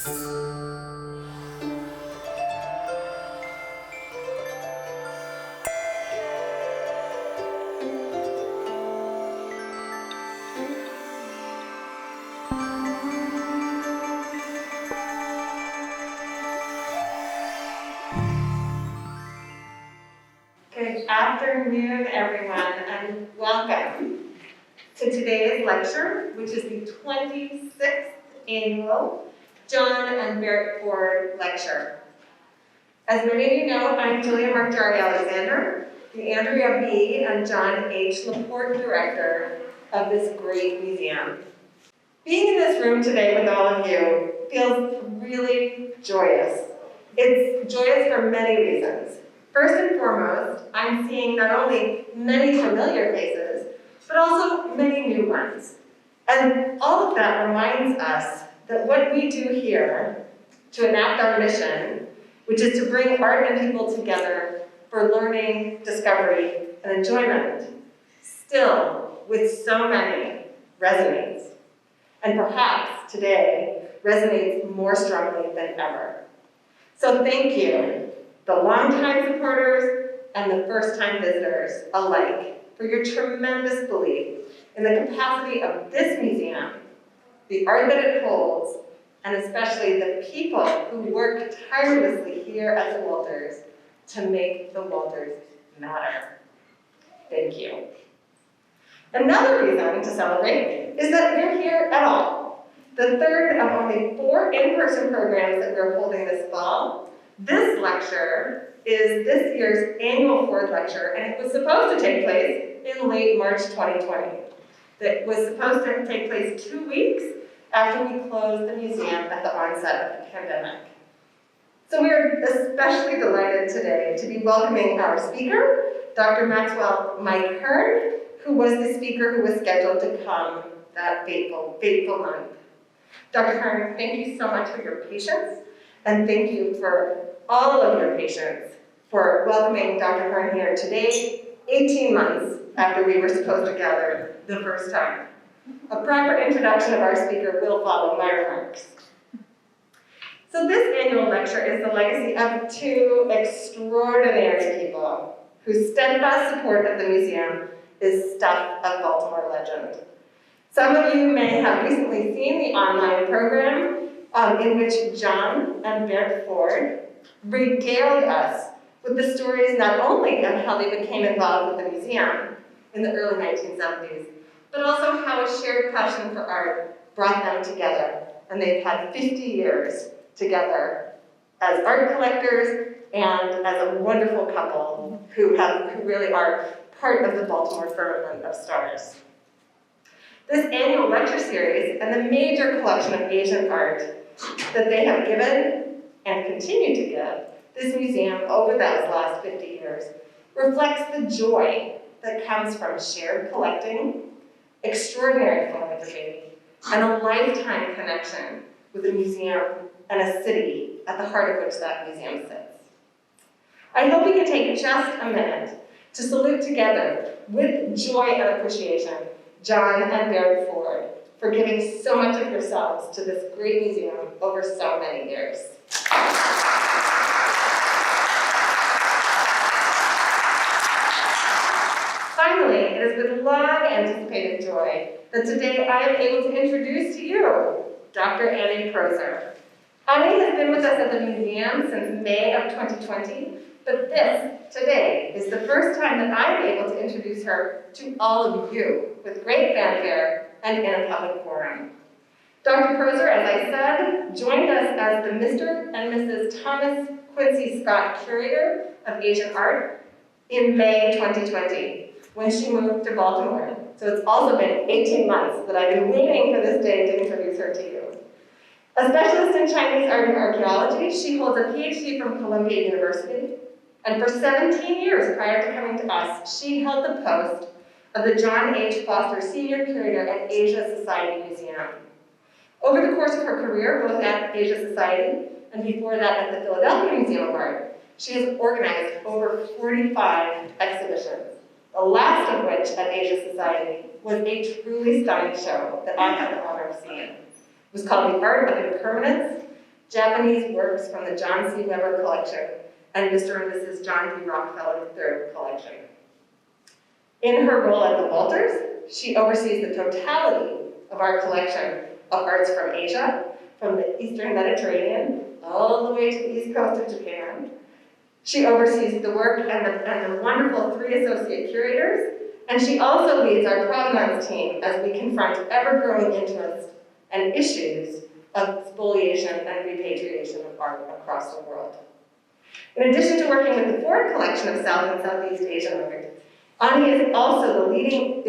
Good afternoon, everyone, and welcome to today's lecture, which is the 26th annual John and Barrett Ford Lecture. As many of you know, I'm Julia Markjari Alexander, the Andrea B. and John H. Laporte Director of this great museum. Being in this room today with all of you feels really joyous. It's joyous for many reasons. First and foremost, I'm seeing not only many familiar faces, but also many new ones. And all of that reminds us that what we do here to enact our mission, which is to bring art and people together for learning, discovery, and enjoyment, still, with so many, resonates. And perhaps today resonates more strongly than ever. So thank you, the longtime supporters and the first-time visitors alike, for your tremendous belief in the capacity of this museum, the art that it holds, and especially the people who work tirelessly here at the Walters to make the Walters matter. Thank you. Another reason to celebrate is that you're here at all. The third of only 4 in-person programs that we're holding this fall. This lecture is this year's annual Ford Lecture, and it was supposed to take place in late March 2020. It was supposed to take place 2 weeks after we closed the museum at the onset of the pandemic. So we're especially delighted today to be welcoming our speaker, Dr. Maxwell Hearn, who was the speaker who was scheduled to come that fateful month. Dr. Hearn, thank you so much for your patience, and thank you for all of your patience for welcoming Dr. Hearn here today, 18 months after we were supposed to gather the first time. A proper introduction of our speaker will follow my remarks. So this annual lecture is the legacy of 2 extraordinary people whose steadfast support of the museum is stuff of Baltimore legend. Some of you may have recently seen the online program in which John and Barrett Ford regaled us with the stories not only of how they became involved with the museum in the early 1970s, but also how a shared passion for art brought them together. And they've had 50 years together as art collectors and as a wonderful couple who really are part of the Baltimore firmament of stars. This annual lecture series and the major collection of Asian art that they have given and continue to give this museum over those last 50 years reflects the joy that comes from shared collecting, extraordinary philanthropy, and a lifetime connection with a museum and a city at the heart of which that museum sits. I hope we can take just a minute to salute together with joy and appreciation John and Barrett Ford for giving so much of yourselves to this great museum over so many years. Finally, it is with long-anticipated joy that today I am able to introduce to you Dr. Annie Proser. Annie has been with us at the museum since May of 2020, but this, today, is the first time that I'm able to introduce her to all of you with great fanfare and in a public forum. Dr. Proser, as I said, joined us as the Mr. and Mrs. Thomas Quincy Scott Curator of Asian Art in May 2020, when she moved to Baltimore. So it's also been 18 months that I've been waiting for this day to introduce her to you. A specialist in Chinese art and archaeology, she holds a PhD from Columbia University, and for 17 years prior to coming to us, she held the post of the John H. Foster Senior Curator at Asia Society Museum. Over the course of her career, both at Asia Society and before that at the Philadelphia Museum of Art, she has organized over 45 exhibitions, the last of which at Asia Society was a truly stunning show that I had the honor of seeing. It was called The Art of Impermanence, Japanese works from the John C. Weber collection, and Mr. and Mrs. John D. Rockefeller III collection. In her role at the Walters, she oversees the totality of our collection of arts from Asia, from the Eastern Mediterranean, all the way to the East Coast of Japan. She oversees the work and the wonderful 3 associate curators, and she also leads our provenance team as we confront ever-growing interest and issues of spoliation and repatriation of art across the world. In addition to working with the Ford collection of South and Southeast Asian art, Ani is also leading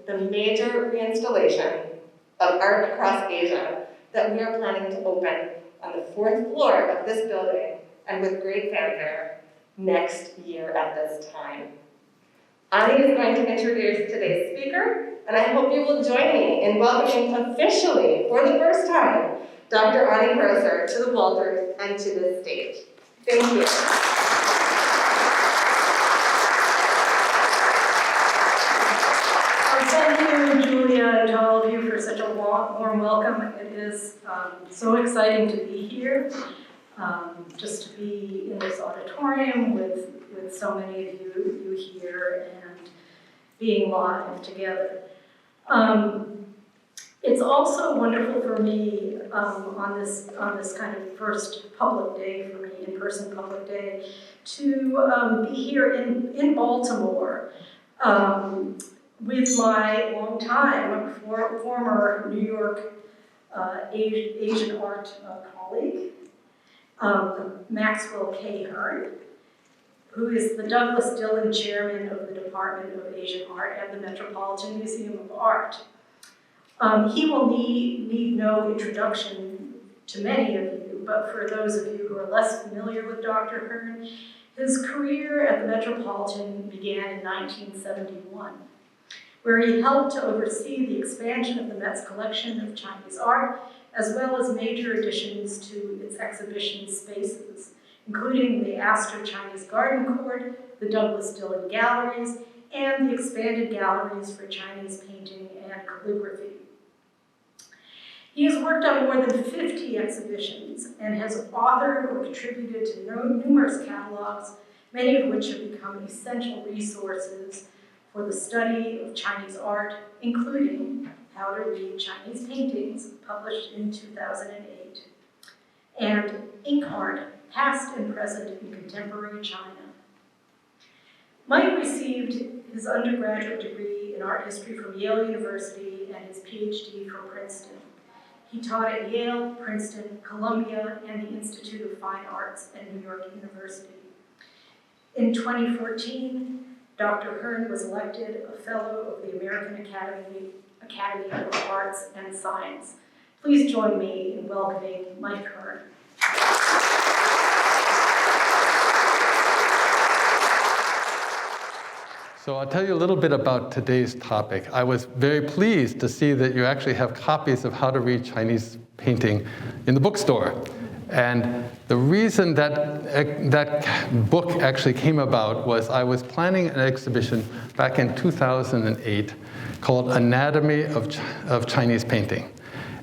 the major reinstallation of art across Asia that we are planning to open on the 4th floor of this building and with great fanfare next year at this time. Ani is going to introduce today's speaker, and I hope you will join me in welcoming officially, for the first time, Dr. Ani Grosser to the Walters and to this stage. Thank you. Thank you, Julia, and to all of you for such a warm welcome. It is so exciting to be here, just to be in this auditorium with so many of you here and being live together. It's also wonderful for me on this kind of first public day for me, in-person public day, to be here in Baltimore with my longtime former New York Asian art colleague, Maxwell K. Hearn, who is the Douglas Dillon Chairman of the Department of Asian Art at the Metropolitan Museum of Art. He will need no introduction to many of you, but for those of you who are less familiar with Dr. Hearn, his career at the Metropolitan began in 1971, where he helped to oversee the expansion of the Met's collection of Chinese art, as well as major additions to its exhibition spaces, including the Astor Chinese Garden Court, the Douglas Dillon Galleries, and the expanded galleries for Chinese painting and calligraphy. He has worked on more than 50 exhibitions and has authored or contributed to numerous catalogs, many of which have become essential resources for the study of Chinese art, including How to Read Chinese Paintings, published in 2008, and Ink Art, Past and Present in Contemporary China. Mike received his undergraduate degree in art history from Yale University and his PhD from Princeton. He taught at Yale, Princeton, Columbia, and the Institute of Fine Arts at New York University. In 2014, Dr. Hearn was elected a Fellow of the American Academy of Arts and Science. Please join me in welcoming Mike Hearn. So I'll tell you a little bit about today's topic. I was very pleased to see that you actually have copies of How to Read Chinese Painting in the bookstore. And the reason that book actually came about was I was planning an exhibition back in 2008 called Anatomy of Chinese Painting.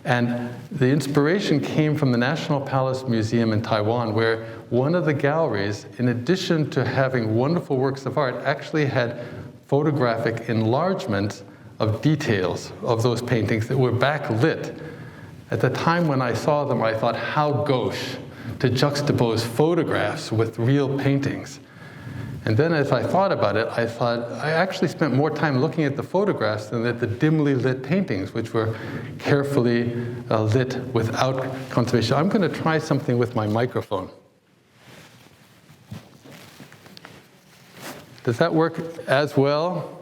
And the inspiration came from the National Palace Museum in Taiwan, where one of the galleries, in addition to having wonderful works of art, actually had photographic enlargements of details of those paintings that were backlit. At the time when I saw them, I thought, how gauche to juxtapose photographs with real paintings. And then as I thought about it, I thought, I actually spent more time looking at the photographs than at the dimly lit paintings, which were carefully lit without conservation. I'm going to try something with my microphone. Does that work as well?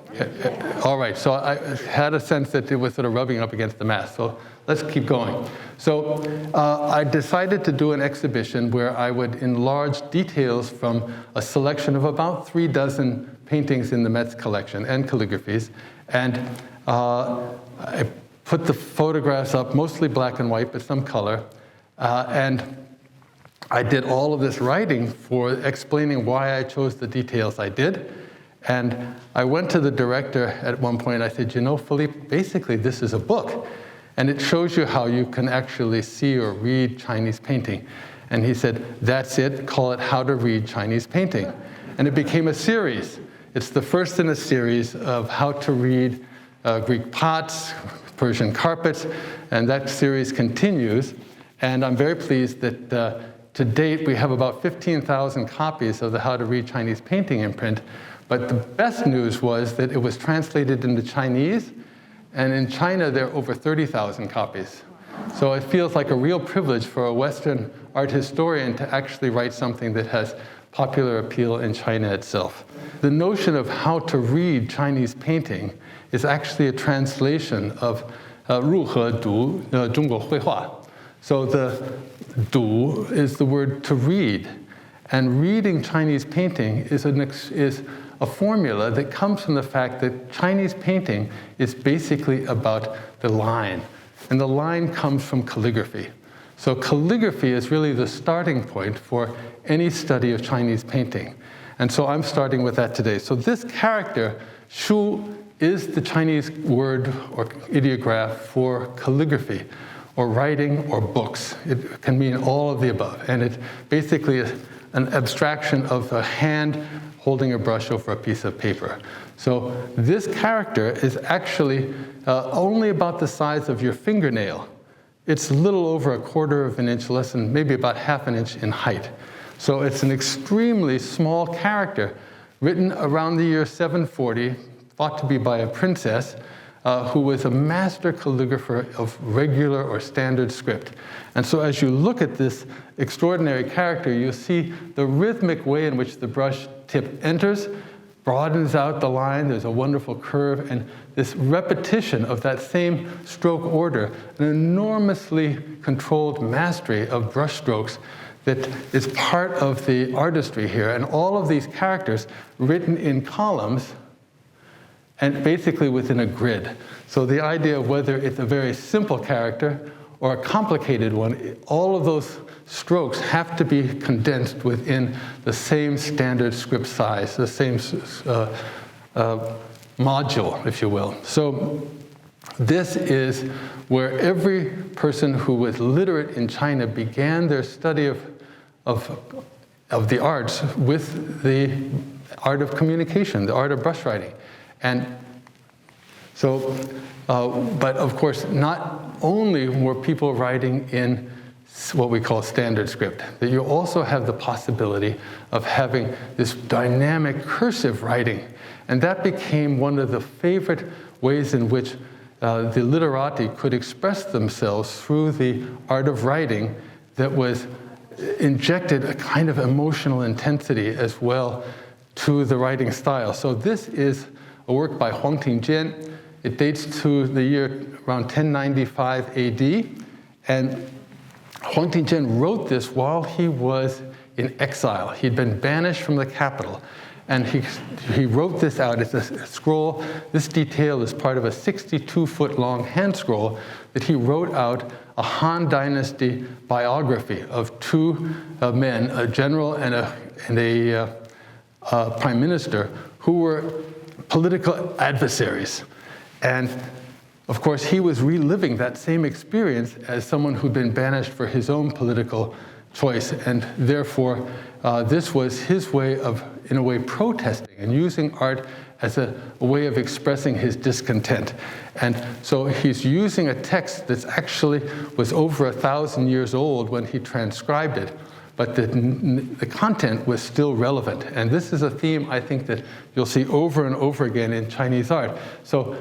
All right, so I had a sense that it was sort of rubbing up against the mask. So let's keep going. So I decided to do an exhibition where I would enlarge details from a selection of about 36 paintings in the Met's collection and calligraphies. And I put the photographs up, mostly black and white, but some color. And I did all of this writing for explaining why I chose the details I did. And I went to the director at one point. I said, you know, Philippe, basically this is a book. And it shows you how you can actually see or read Chinese painting. And he said, that's it, call it How to Read Chinese Painting. And it became a series. It's the first in a series of how to read Greek pots, Persian carpets, and that series continues. And I'm very pleased that to date we have about 15,000 copies of the How to Read Chinese Painting imprint. But the best news was that it was translated into Chinese, and in China there are over 30,000 copies. So it feels like a real privilege for a Western art historian to actually write something that has popular appeal in China itself. The notion of how to read Chinese painting is actually a translation of 如何读中国绘画. So the 读 is the word to read. And reading Chinese painting is a formula that comes from the fact that Chinese painting is basically about the line. And the line comes from calligraphy. So calligraphy is really the starting point for any study of Chinese painting. And so I'm starting with that today. So this character, Shu, is the Chinese word or ideograph for calligraphy, or writing, or books. It can mean all of the above. And it basically is an abstraction of a hand holding a brush over a piece of paper. So this character is actually only about the size of your fingernail. It's a little over 1/4 of an inch, less than maybe about 1/2 an inch in height. So it's an extremely small character written around the year 740, thought to be by a princess who was a master calligrapher of regular or standard script. And so as you look at this extraordinary character, you see the rhythmic way in which the brush tip enters, broadens out the line, there's a wonderful curve, and this repetition of that same stroke order, an enormously controlled mastery of brush strokes that is part of the artistry here. And all of these characters written in columns and basically within a grid. So the idea of whether it's a very simple character or a complicated one, all of those strokes have to be condensed within the same standard script size, the same module, if you will. So this is where every person who was literate in China began their study of the arts with the art of communication, the art of brush writing. And so, but of course, not only were people writing in what we call standard script, that you also have the possibility of having this dynamic cursive writing. And that became one of the favorite ways in which the literati could express themselves through the art of writing that was injected a kind of emotional intensity as well to the writing style. So this is a work by Huang Tingjian. It dates to the year around 1095 AD. And Huang Tingjian wrote this while he was in exile. He'd been banished from the capital. And he wrote this out. It's a scroll. This detail is part of a 62-foot long hand scroll that he wrote out a Han Dynasty biography of two men, a general and a prime minister, who were political adversaries. And of course, he was reliving that same experience as someone who'd been banished for his own political choice. And therefore, this was his way of, in a way, protesting and using art as a way of expressing his discontent. And so he's using a text that's actually was over 1,000 years old when he transcribed it, but the content was still relevant. And this is a theme I think that you'll see over and over again in Chinese art. So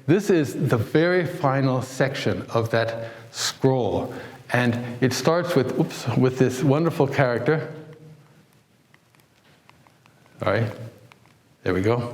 this is the very final section of that scroll. And it starts with this wonderful character. All right, there we go.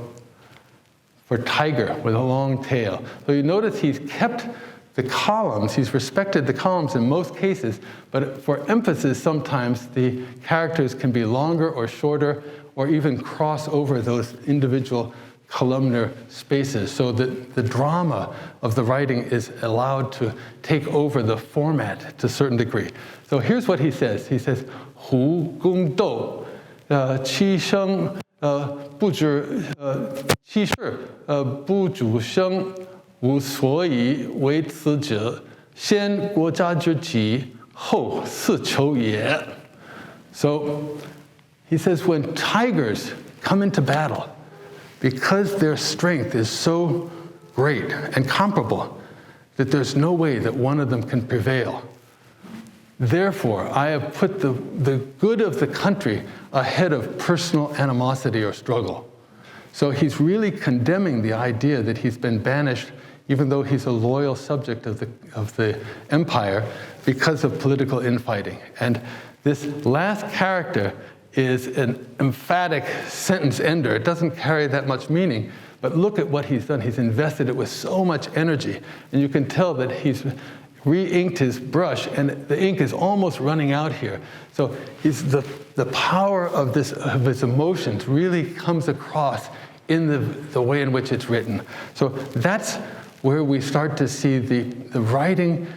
For tiger with a long tail. So you notice he's kept the columns, he's respected the columns in most cases, but for emphasis sometimes the characters can be longer or shorter or even cross over those individual columnar spaces, so that the drama of the writing is allowed to take over the format to a certain degree. So here's what he says. He says, Hu Gong Dou, Qi Sheng Bu Zhi, Qi Shi Bu Zhu Sheng Wu Suo Yi Wei Ci Zhi, 先国家之急，后四求也. So he says when tigers come into battle, because their strength is so great and comparable, that there's no way that one of them can prevail. Therefore, I have put the good of the country ahead of personal animosity or struggle. So he's really condemning the idea that he's been banished, even though he's a loyal subject of the empire, because of political infighting. And this last character is an emphatic sentence ender. It doesn't carry that much meaning, but look at what he's done. He's invested it with so much energy, and you can tell that he's re-inked his brush, and the ink is almost running out here. So the power of his emotions really comes across in the way in which it's written. So that's where we start to see the writing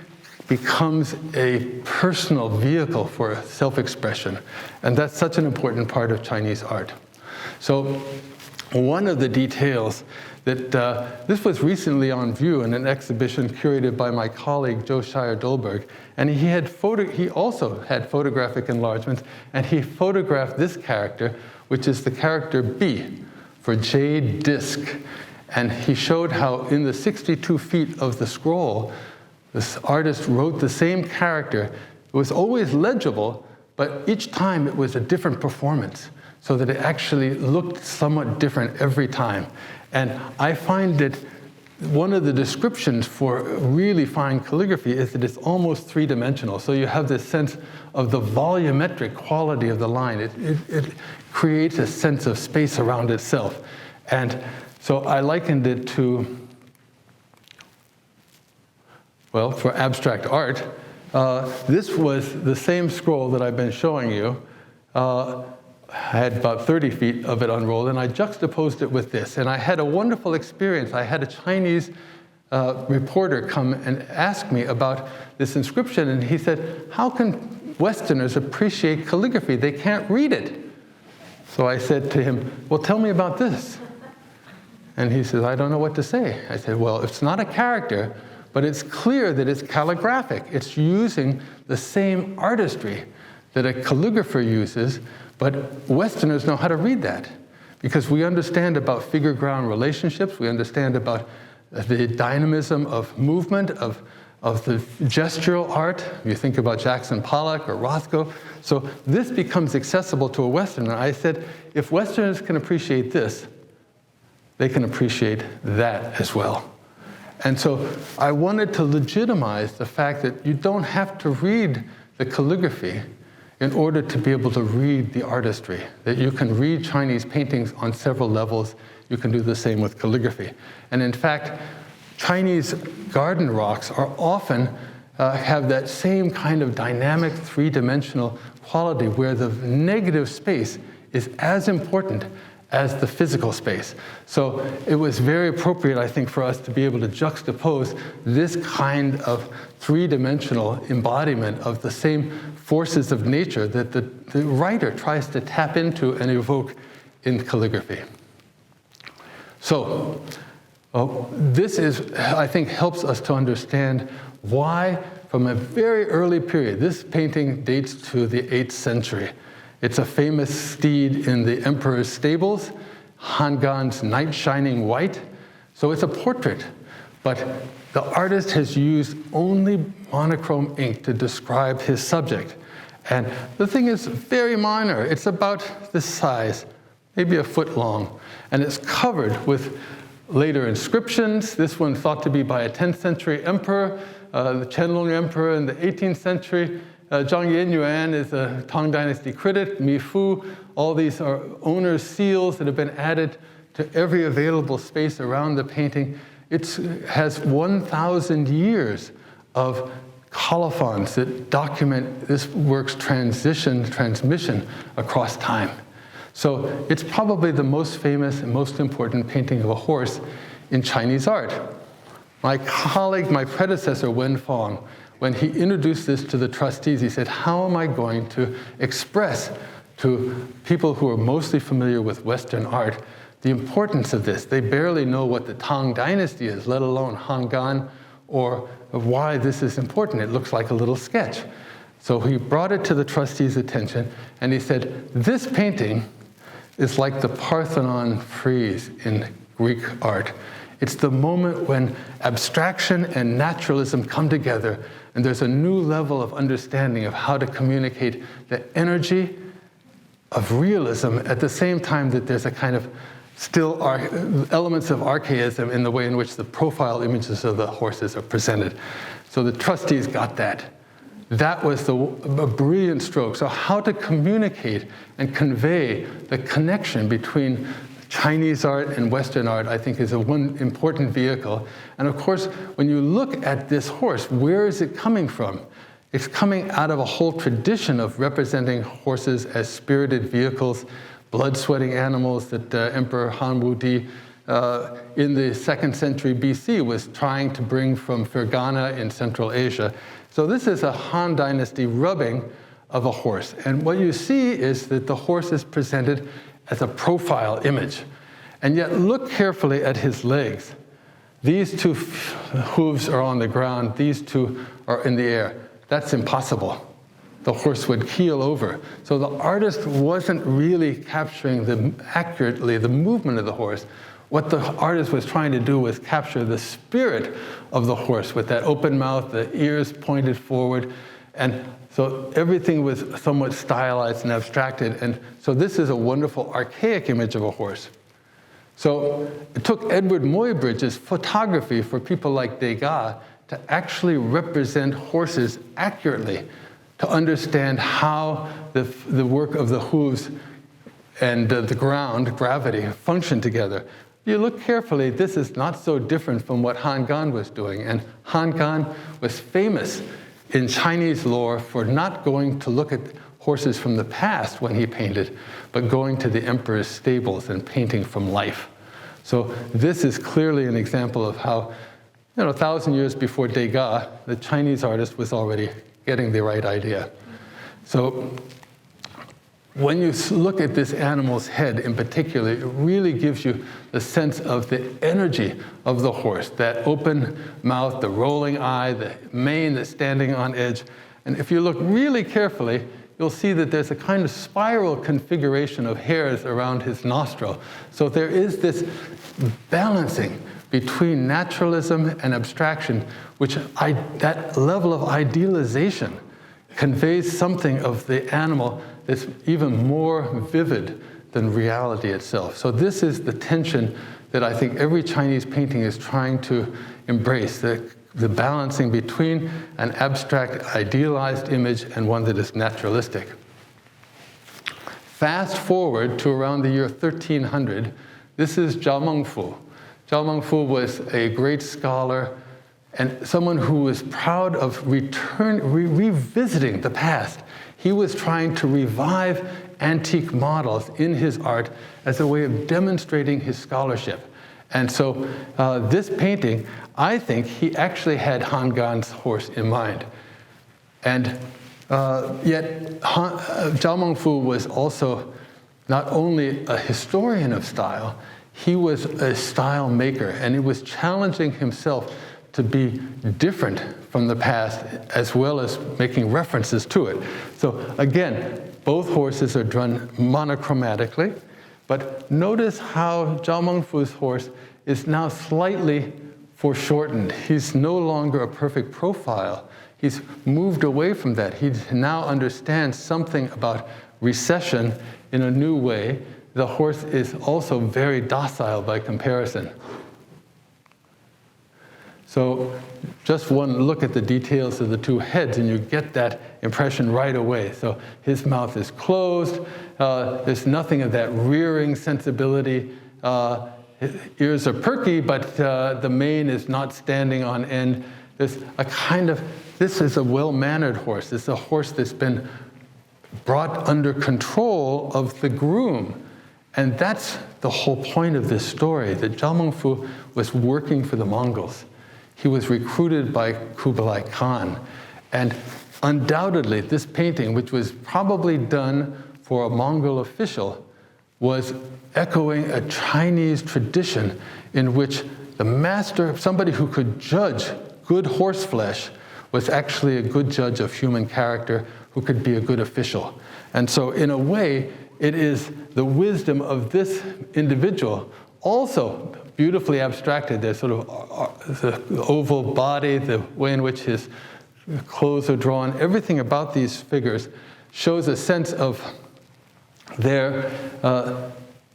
becomes a personal vehicle for self-expression. And that's such an important part of Chinese art. So one of the details that this was recently on view in an exhibition curated by my colleague Joe Scheier-Dolberg, and he also had photographic enlargements, and he photographed this character, which is the character B for jade disc. And he showed how in the 62 feet of the scroll, this artist wrote the same character. It was always legible, but each time it was a different performance, so that it actually looked somewhat different every time. And I find that one of the descriptions for really fine calligraphy is that it's almost three-dimensional. So you have this sense of the volumetric quality of the line. It creates a sense of space around itself. And so I likened it to, well, for abstract art, this was the same scroll that I've been showing you. I had about 30 feet of it unrolled, and I juxtaposed it with this. And I had a wonderful experience. I had a Chinese reporter come and ask me about this inscription, and he said, how can Westerners appreciate calligraphy? They can't read it. So I said to him, well, tell me about this. And he says, I don't know what to say. I said, well, it's not a character, but it's clear that it's calligraphic. It's using the same artistry that a calligrapher uses, but Westerners know how to read that, because we understand about figure-ground relationships, we understand about the dynamism of movement, of the gestural art. You think about Jackson Pollock or Rothko. So this becomes accessible to a Westerner. I said, if Westerners can appreciate this, they can appreciate that as well. And so I wanted to legitimize the fact that you don't have to read the calligraphy in order to be able to read the artistry, that you can read Chinese paintings on several levels. You can do the same with calligraphy. And in fact, Chinese garden rocks are often have that same kind of dynamic three-dimensional quality where the negative space is as important as the physical space. So it was very appropriate, I think, for us to be able to juxtapose this kind of three-dimensional embodiment of the same forces of nature that the writer tries to tap into and evoke in calligraphy. So this is, I think, helps us to understand why, from a very early period, this painting dates to the 8th century. It's a famous steed in the emperor's stables, Gans Night shining white. So it's a portrait, but the artist has used only monochrome ink to describe his subject. And the thing is very minor. It's about this size, maybe a foot long, and it's covered with later inscriptions. This one thought to be by a 10th century emperor, the Qianlong emperor in the 18th century. Zhang Yenyuan is a Tang Dynasty critic, Mi Fu. All these are owner's seals that have been added to every available space around the painting. It has 1,000 years of colophons that document this work's transmission across time. So it's probably the most famous and most important painting of a horse in Chinese art. My colleague, my predecessor, Wen Fong, when he introduced this to the trustees, he said, how am I going to express to people who are mostly familiar with Western art the importance of this? They barely know what the Tang Dynasty is, let alone Hangan or why this is important. It looks like a little sketch. So he brought it to the trustees' attention, and he said, this painting is like the Parthenon frieze in Greek art. It's the moment when abstraction and naturalism come together, and there's a new level of understanding of how to communicate the energy of realism at the same time that there's a kind of still elements of archaism in the way in which the profile images of the horses are presented. So the trustees got that. That was a brilliant stroke. So how to communicate and convey the connection between Chinese art and Western art, I think, is one important vehicle. And of course, when you look at this horse, where is it coming from? It's coming out of a whole tradition of representing horses as spirited vehicles, blood-sweating animals that Emperor Han Wudi in the 2nd century BC was trying to bring from Fergana in Central Asia. So this is a Han Dynasty rubbing of a horse. And what you see is that the horse is presented as a profile image. And yet look carefully at his legs. These two hooves are on the ground, these two are in the air. That's impossible. The horse would keel over. So the artist wasn't really capturing accurately the movement of the horse. What the artist was trying to do was capture the spirit of the horse with that open mouth, the ears pointed forward. And so everything was somewhat stylized and abstracted. And so this is a wonderful archaic image of a horse. So it took Edward Muybridge's photography for people like Degas to actually represent horses accurately, to understand how the work of the hooves and the ground, gravity, function together. You look carefully, this is not so different from what Han Gan was doing. And Han Gan was famous in Chinese lore for not going to look at horses from the past when he painted, but going to the emperor's stables and painting from life. So this is clearly an example of how, 1,000 years before Degas, the Chinese artist was already getting the right idea. So when you look at this animal's head in particular, it really gives you the sense of the energy of the horse, that open mouth, the rolling eye, the mane that's standing on edge. And if you look really carefully, you'll see that there's a kind of spiral configuration of hairs around his nostril. So there is this balancing between naturalism and abstraction, which that level of idealization conveys something of the animal that's even more vivid than reality itself. So this is the tension that I think every Chinese painting is trying to embrace, the balancing between an abstract, idealized image and one that is naturalistic. Fast forward to around the year 1300, this is Zhao Mingfu. Zhao Mingfu was a great scholar and someone who was proud of revisiting the past. He was trying to revive antique models in his art as a way of demonstrating his scholarship. And so this painting, I think he actually had Han Gan's horse in mind. And yet Zhao Mingfu was also not only a historian of style, he was a style maker, and he was challenging himself to be different from the past, as well as making references to it. So again, both horses are drawn monochromatically, but notice how Zhao Mingfu's horse is now slightly foreshortened. He's no longer a perfect profile. He's moved away from that. He now understands something about recession in a new way. The horse is also very docile by comparison. So just one look at the details of the two heads and you get that impression right away. So his mouth is closed. There's nothing of that rearing sensibility. His ears are perky, but the mane is not standing on end. There's a kind of, this is a well-mannered horse. It's a horse that's been brought under control of the groom. And that's the whole point of this story, that Zhao Mingfu was working for the Mongols. He was recruited by Kublai Khan. And undoubtedly, this painting, which was probably done for a Mongol official, was echoing a Chinese tradition in which the master, somebody who could judge good horse flesh was actually a good judge of human character who could be a good official. And so in a way, it is the wisdom of this individual, also beautifully abstracted. There's sort of the oval body, the way in which his clothes are drawn, everything about these figures shows a sense of their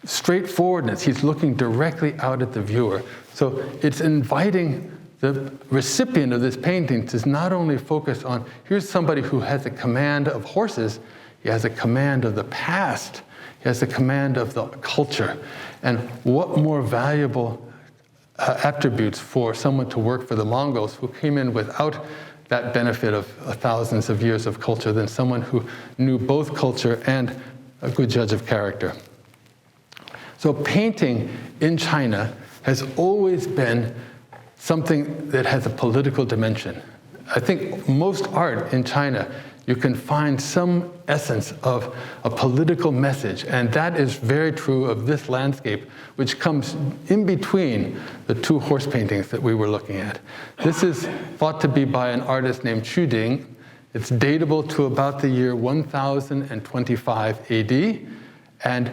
straightforwardness. He's looking directly out at the viewer. So it's inviting the recipient of this painting to not only focus on, here's somebody who has a command of horses, he has a command of the past, he has a command of the culture. And what more valuable attributes for someone to work for the Mongols who came in without that benefit of thousands of years of culture than someone who knew both culture and a good judge of character. So painting in China has always been something that has a political dimension. I think most art in China, you can find some essence of a political message, and that is very true of this landscape, which comes in between the two horse paintings that we were looking at. This is thought to be by an artist named Chu Ding. It's datable to about the year 1025 AD, and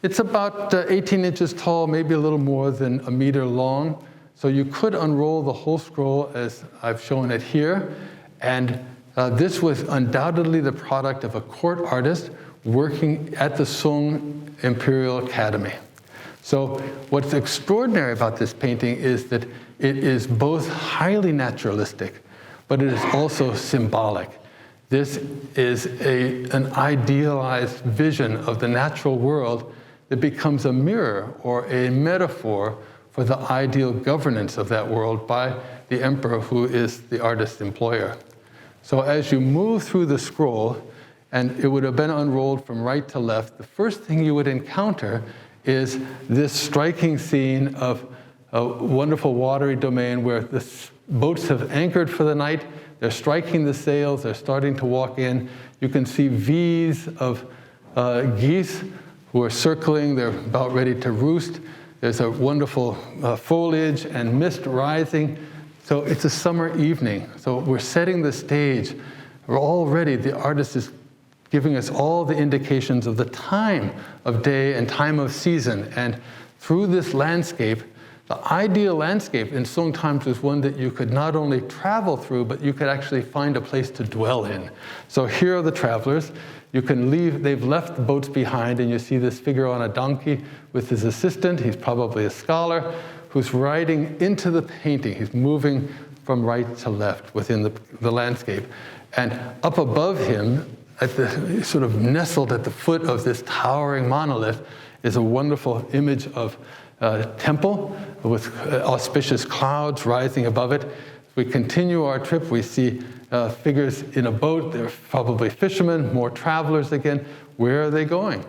it's about 18 inches tall, maybe a little more than a meter long. So you could unroll the whole scroll as I've shown it here. And this was undoubtedly the product of a court artist working at the Song Imperial Academy. So what's extraordinary about this painting is that it is both highly naturalistic, but it is also symbolic. This is an idealized vision of the natural world that becomes a mirror or a metaphor for the ideal governance of that world by the emperor, who is the artist's employer. So as you move through the scroll, and it would have been unrolled from right to left, the first thing you would encounter is this striking scene of a wonderful watery domain where the boats have anchored for the night, they're striking the sails, they're starting to walk in. You can see V's of geese who are circling, they're about ready to roost. There's a wonderful foliage and mist rising. So it's a summer evening. So we're setting the stage. We're already, the artist is giving us all the indications of the time of day and time of season. And through this landscape, the ideal landscape in Song times was one that you could not only travel through, but you could actually find a place to dwell in. So here are the travelers. You can leave, they've left the boats behind, and you see this figure on a donkey with his assistant. He's probably a scholar who's riding into the painting. He's moving from right to left within the landscape. And up above him, sort of nestled at the foot of this towering monolith, is a wonderful image of a temple with auspicious clouds rising above it. We continue our trip, we see figures in a boat. They're probably fishermen, more travelers again. Where are they going?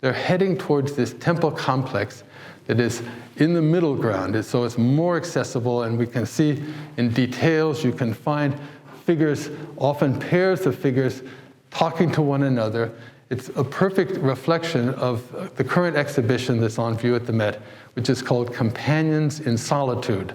They're heading towards this temple complex that is in the middle ground, so it's more accessible, and we can see in details. You can find figures, often pairs of figures, talking to one another. It's a perfect reflection of the current exhibition that's on view at the Met, which is called Companions in Solitude.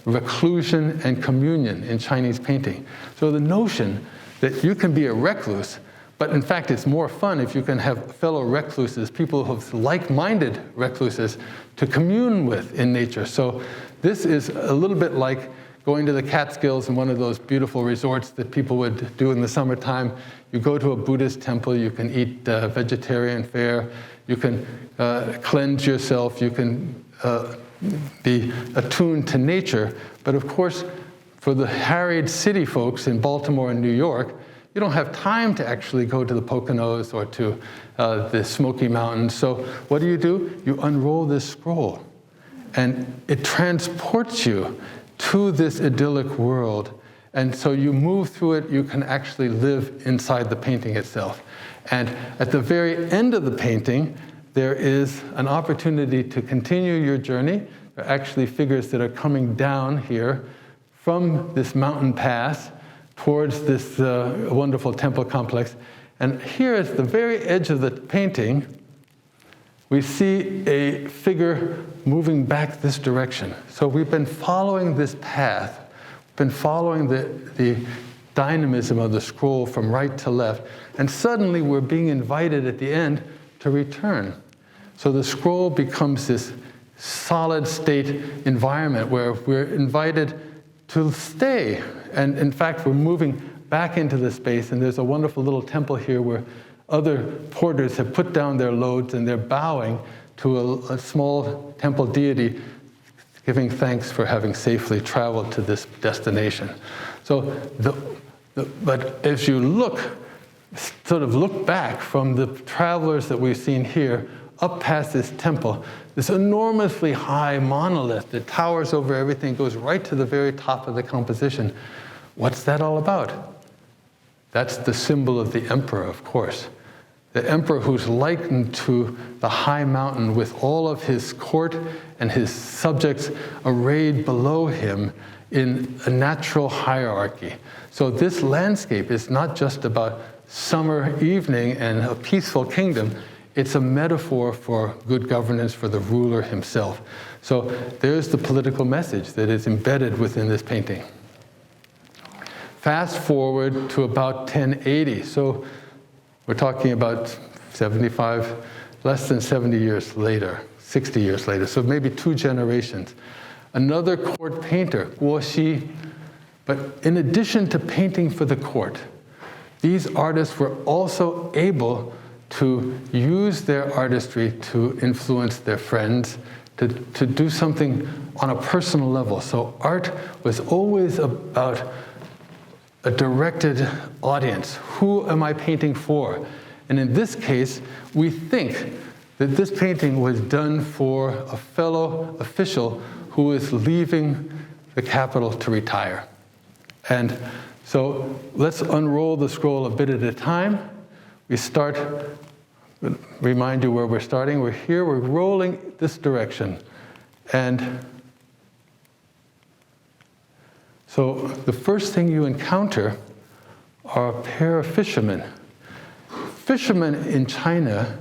Reclusion and communion in Chinese painting. So the notion that you can be a recluse, but in fact it's more fun if you can have fellow recluses, people who have like-minded recluses to commune with in nature. So this is a little bit like going to the Catskills in one of those beautiful resorts that people would do in the summertime. You go to a Buddhist temple, you can eat vegetarian fare, you can cleanse yourself, you can be attuned to nature. But of course, for the harried city folks in Baltimore and New York, you don't have time to actually go to the Poconos or to the Smoky Mountains. So what do? You unroll this scroll, and it transports you to this idyllic world. And so you move through it, you can actually live inside the painting itself. And at the very end of the painting, there is an opportunity to continue your journey. There are actually figures that are coming down here from this mountain pass towards this wonderful temple complex. And here at the very edge of the painting, we see a figure moving back this direction. So we've been following this path been following the dynamism of the scroll from right to left, and suddenly we're being invited at the end to return. So the scroll becomes this solid state environment where we're invited to stay. And in fact, we're moving back into the space, and there's a wonderful little temple here where other porters have put down their loads and they're bowing to a small temple deity, giving thanks for having safely traveled to this destination. So, but as you sort of look back from the travelers that we've seen here, up past this temple, this enormously high monolith that towers over everything, goes right to the very top of the composition. What's that all about? That's the symbol of the emperor, of course. The emperor who's likened to the high mountain with all of his court and his subjects arrayed below him in a natural hierarchy. So this landscape is not just about summer evening and a peaceful kingdom. It's a metaphor for good governance for the ruler himself. So there's the political message that is embedded within this painting. Fast forward to about 1080. So we're talking about 75, less than 70 years later, 60 years later, so maybe 2 generations. Another court painter, Guo Xi, but in addition to painting for the court, these artists were also able to use their artistry to influence their friends, to do something on a personal level. So art was always about a directed audience. Who am I painting for? And in this case, we think that this painting was done for a fellow official who is leaving the capital to retire. And so let's unroll the scroll a bit at a time. We start, remind you where we're starting. We're here, we're rolling this direction. And so the first thing you encounter are a pair of fishermen. Fishermen in China,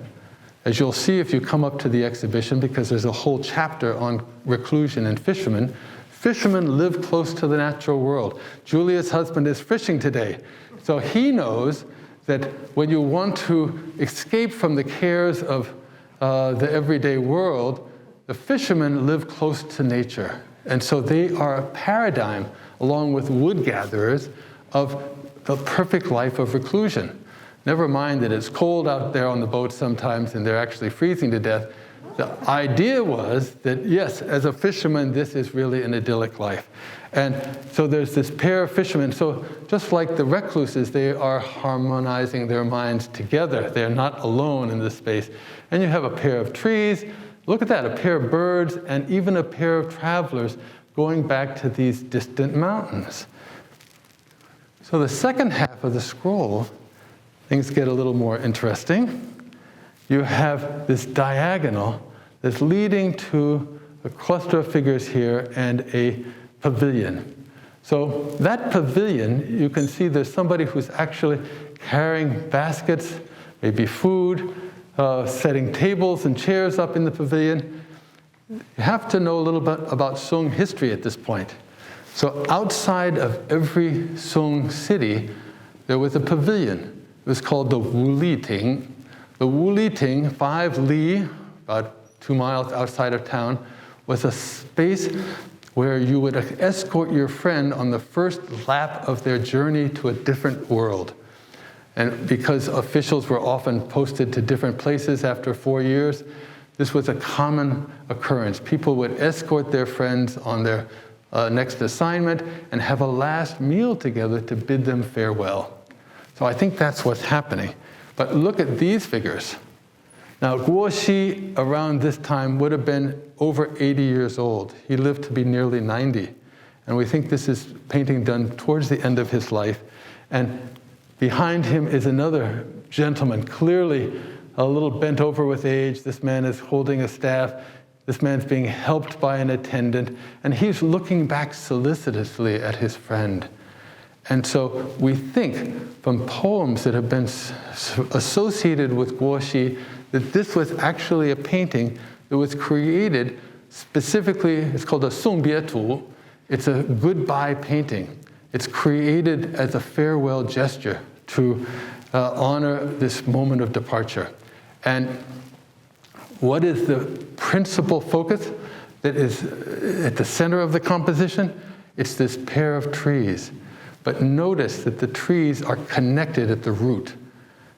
as you'll see if you come up to the exhibition, because there's a whole chapter on reclusion and fishermen, fishermen live close to the natural world. Julia's husband is fishing today. So he knows that when you want to escape from the cares of the everyday world, the fishermen live close to nature. And so they are a paradigm, along with wood gatherers, of the perfect life of reclusion. Never mind that it's cold out there on the boat sometimes and they're actually freezing to death. The idea was that, yes, as a fisherman, this is really an idyllic life. And so there's this pair of fishermen. So just like the recluses, they are harmonizing their minds together. They're not alone in this space. And you have a pair of trees. Look at that, a pair of birds, and even a pair of travelers going back to these distant mountains. So the second half of the scroll, things get a little more interesting. You have this diagonal that's leading to a cluster of figures here and a pavilion. So that pavilion, you can see there's somebody who's actually carrying baskets, maybe food, setting tables and chairs up in the pavilion. You have to know a little bit about Song history at this point. So outside of every Song city, there was a pavilion. It was called the Wuli Ting. The Wuli Ting, 5 li, about 2 miles outside of town, was a space where you would escort your friend on the first lap of their journey to a different world. And because officials were often posted to different places after 4 years, this was a common occurrence. People would escort their friends on their next assignment and have a last meal together to bid them farewell. So I think that's what's happening. But look at these figures. Now, Guo Xi around this time would have been over 80 years old. He lived to be nearly 90. And we think this is painting done towards the end of his life. And behind him is another gentleman, clearly a little bent over with age. This man is holding a staff. This man's being helped by an attendant. And he's looking back solicitously at his friend. And so we think from poems that have been associated with Guo Xi that this was actually a painting that was created specifically, it's called a Songbie Tu. It's a goodbye painting. It's created as a farewell gesture to honor this moment of departure. And what is the principal focus that is at the center of the composition? It's this pair of trees. But notice that the trees are connected at the root.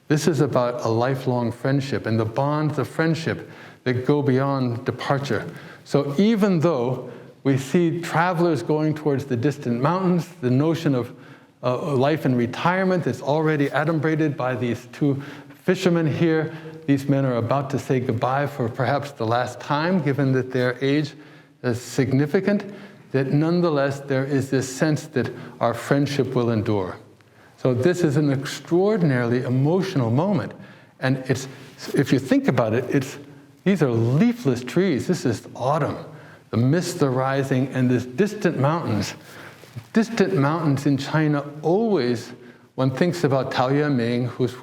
This is about a lifelong friendship and the bonds of friendship that go beyond departure. So even though we see travelers going towards the distant mountains, the notion of life and retirement is already adumbrated by these two fishermen here. These men are about to say goodbye for perhaps the last time, given that their age is significant, that nonetheless there is this sense that our friendship will endure. So this is an extraordinarily emotional moment. And it's, if you think about it, these are leafless trees. This is autumn. The mists are rising, and these distant mountains in China always, one thinks about Tao Yuanming, who's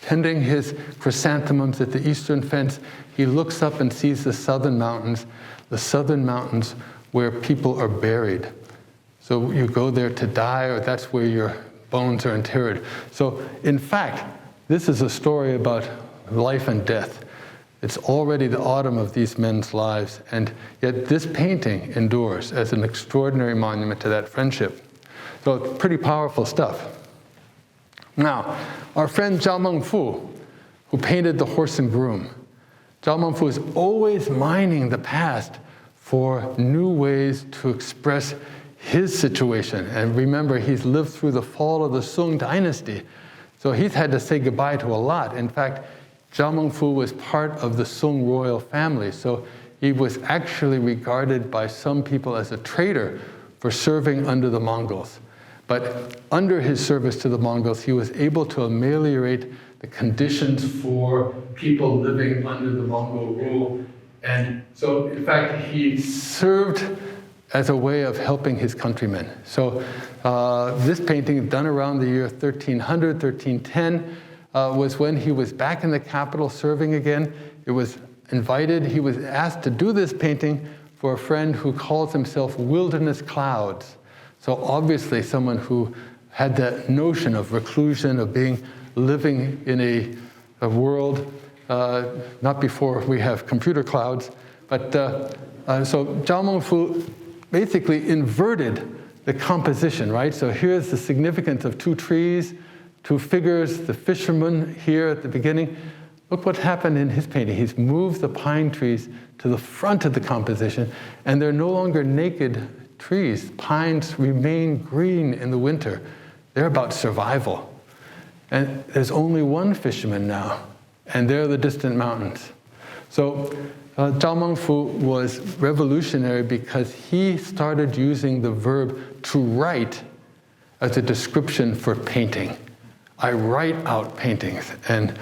tending his chrysanthemums at the eastern fence. He looks up and sees the southern mountains where people are buried. So you go there to die, or that's where your bones are interred. So in fact, this is a story about life and death. It's already the autumn of these men's lives, and yet this painting endures as an extraordinary monument to that friendship. So it's pretty powerful stuff. Now, our friend Zhao Mingfu, who painted the Horse and Groom, Zhao Mingfu is always mining the past for new ways to express his situation. And remember, he's lived through the fall of the Song dynasty, so he's had to say goodbye to a lot. In fact, Zhao Mingfu was part of the Song royal family, so he was actually regarded by some people as a traitor for serving under the Mongols. But under his service to the Mongols, he was able to ameliorate the conditions for people living under the Mongol rule. And so, in fact, he served as a way of helping his countrymen. So this painting, done around the year 1300, 1310, was when he was back in the capital serving again. He was asked to do this painting for a friend who calls himself Wilderness Clouds. So obviously someone who had that notion of reclusion, of living in a world, not before we have computer clouds, but so Zhao Mingfu basically inverted the composition, right? So here's the significance of two trees, two figures, the fisherman here at the beginning. Look what happened in his painting. He's moved the pine trees to the front of the composition, and they're no longer naked trees. Pines remain green in the winter. They're about survival. And there's only one fisherman now, and they're the distant mountains. So Zhao Mingfu was revolutionary because he started using the verb to write as a description for painting. I write out paintings. And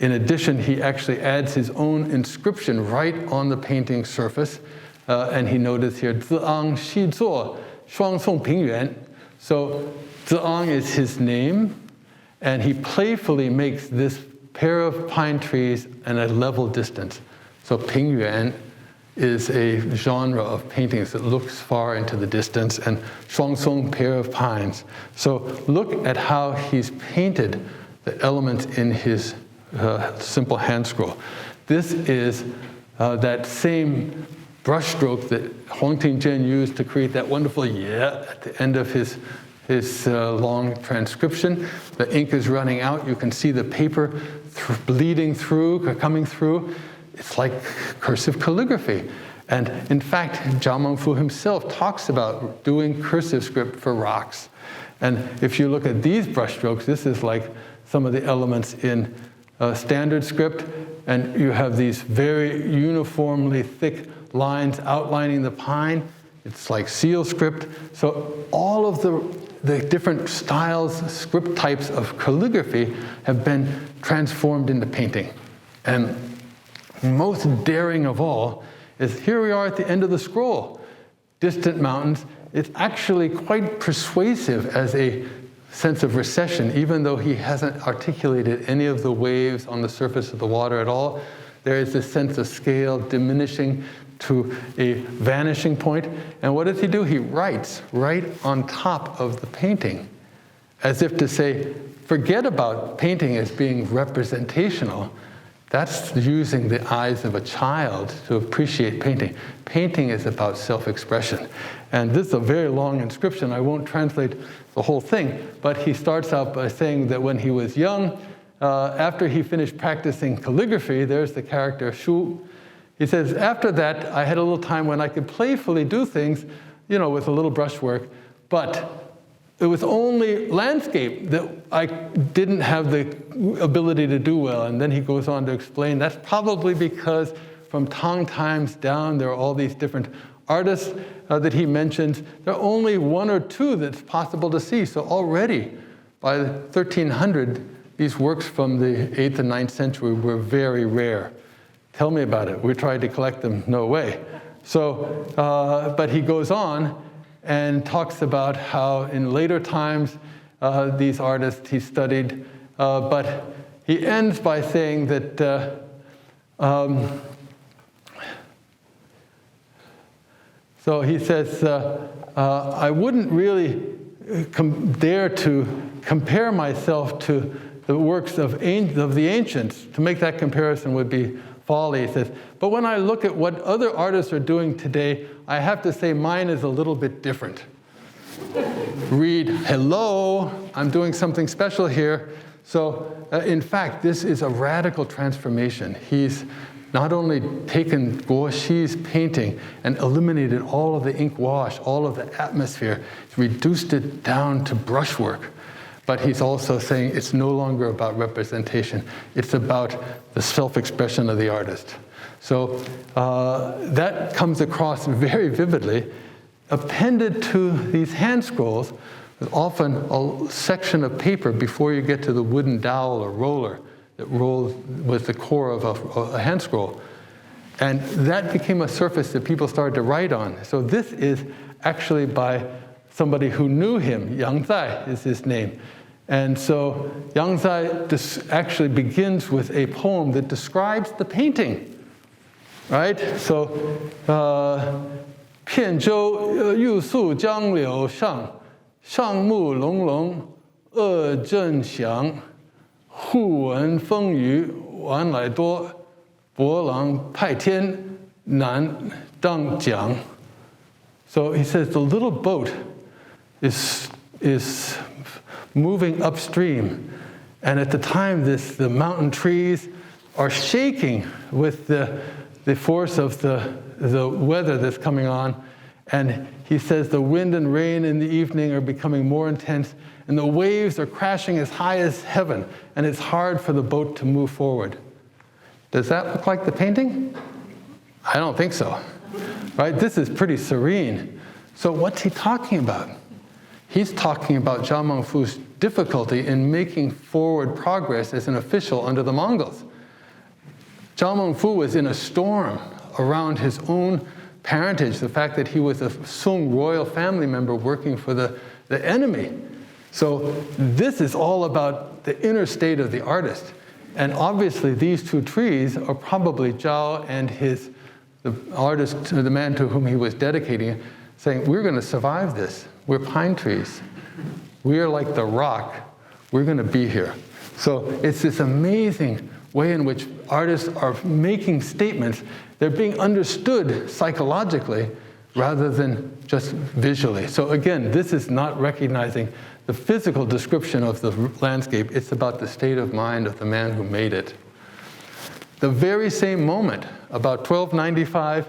in addition, he actually adds his own inscription right on the painting surface. And he noticed here, Zi'ang Xi Zuo Shuang Song Ping Yuan. So Zi'ang is his name, and he playfully makes this pair of pine trees and a level distance. So Ping Yuan is a genre of paintings that looks far into the distance, and Shuang Song, pair of pines. So look at how he's painted the elements in his simple hand scroll. This is that same brushstroke that Huang Tingzhen used to create that wonderful yeah at the end of his long transcription. The ink is running out. You can see the paper bleeding through, coming through. It's like cursive calligraphy. And in fact, Zhao Mingfu himself talks about doing cursive script for rocks. And if you look at these brushstrokes, this is like some of the elements in standard script. And you have these very uniformly thick lines outlining the pine. It's like seal script. So all of the different styles, script types of calligraphy have been transformed into painting. And most daring of all is here we are at the end of the scroll. Distant mountains. It's actually quite persuasive as a sense of recession, even though he hasn't articulated any of the waves on the surface of the water at all. There is this sense of scale diminishing, to a vanishing point. And what does he do? He writes right on top of the painting, as if to say, forget about painting as being representational. That's using the eyes of a child to appreciate painting. Painting is about self-expression. And this is a very long inscription. I won't translate the whole thing, but he starts out by saying that when he was young, after he finished practicing calligraphy, there's the character Shu. He says, after that, I had a little time when I could playfully do things, with a little brushwork, but it was only landscape that I didn't have the ability to do well. And then he goes on to explain that's probably because from Tang times down, there are all these different artists that he mentions. There are only one or two that's possible to see. So already by 1300, these works from the 8th and 9th century were very rare. Tell me about it. We tried to collect them, no way. So, but he goes on and talks about how in later times these artists he studied, but he ends by saying that so he says, I wouldn't really dare to compare myself to the works of the ancients. To make that comparison would be folly, he says. But when I look at what other artists are doing today, I have to say mine is a little bit different. Read, hello, I'm doing something special here. So in fact, this is a radical transformation. He's not only taken Guo Xi's painting and eliminated all of the ink wash, all of the atmosphere, he's reduced it down to brushwork. But he's also saying it's no longer about representation. It's about the self-expression of the artist. So that comes across very vividly. Appended to these hand scrolls is often a section of paper before you get to the wooden dowel or roller that rolls with the core of a hand scroll. And that became a surface that people started to write on. So this is actually by somebody who knew him. Yang Zai is his name. And so Yang Zai actually begins with a poem that describes the painting, right? So, 片舟玉树江流上，上木隆隆，恶正祥，互闻风雨晚来多，伯浪派天难当桨. So he says the little boat is moving upstream. And at the time, the mountain trees are shaking with the force of the weather that's coming on. And he says the wind and rain in the evening are becoming more intense, and the waves are crashing as high as heaven, and it's hard for the boat to move forward. Does that look like the painting? I don't think so. Right? This is pretty serene. So what's he talking about? He's talking about Zhao Mingfu's difficulty in making forward progress as an official under the Mongols. Zhao Mingfu was in a storm around his own parentage, the fact that he was a Sung royal family member working for the enemy. So this is all about the inner state of the artist. And obviously these two trees are probably Zhao and the artist, the man to whom he was dedicating it, saying, we're going to survive this. We're pine trees. We are like the rock. We're going to be here. So it's this amazing way in which artists are making statements. They're being understood psychologically rather than just visually. So again, this is not recognizing the physical description of the landscape. It's about the state of mind of the man who made it. The very same moment, about 1295,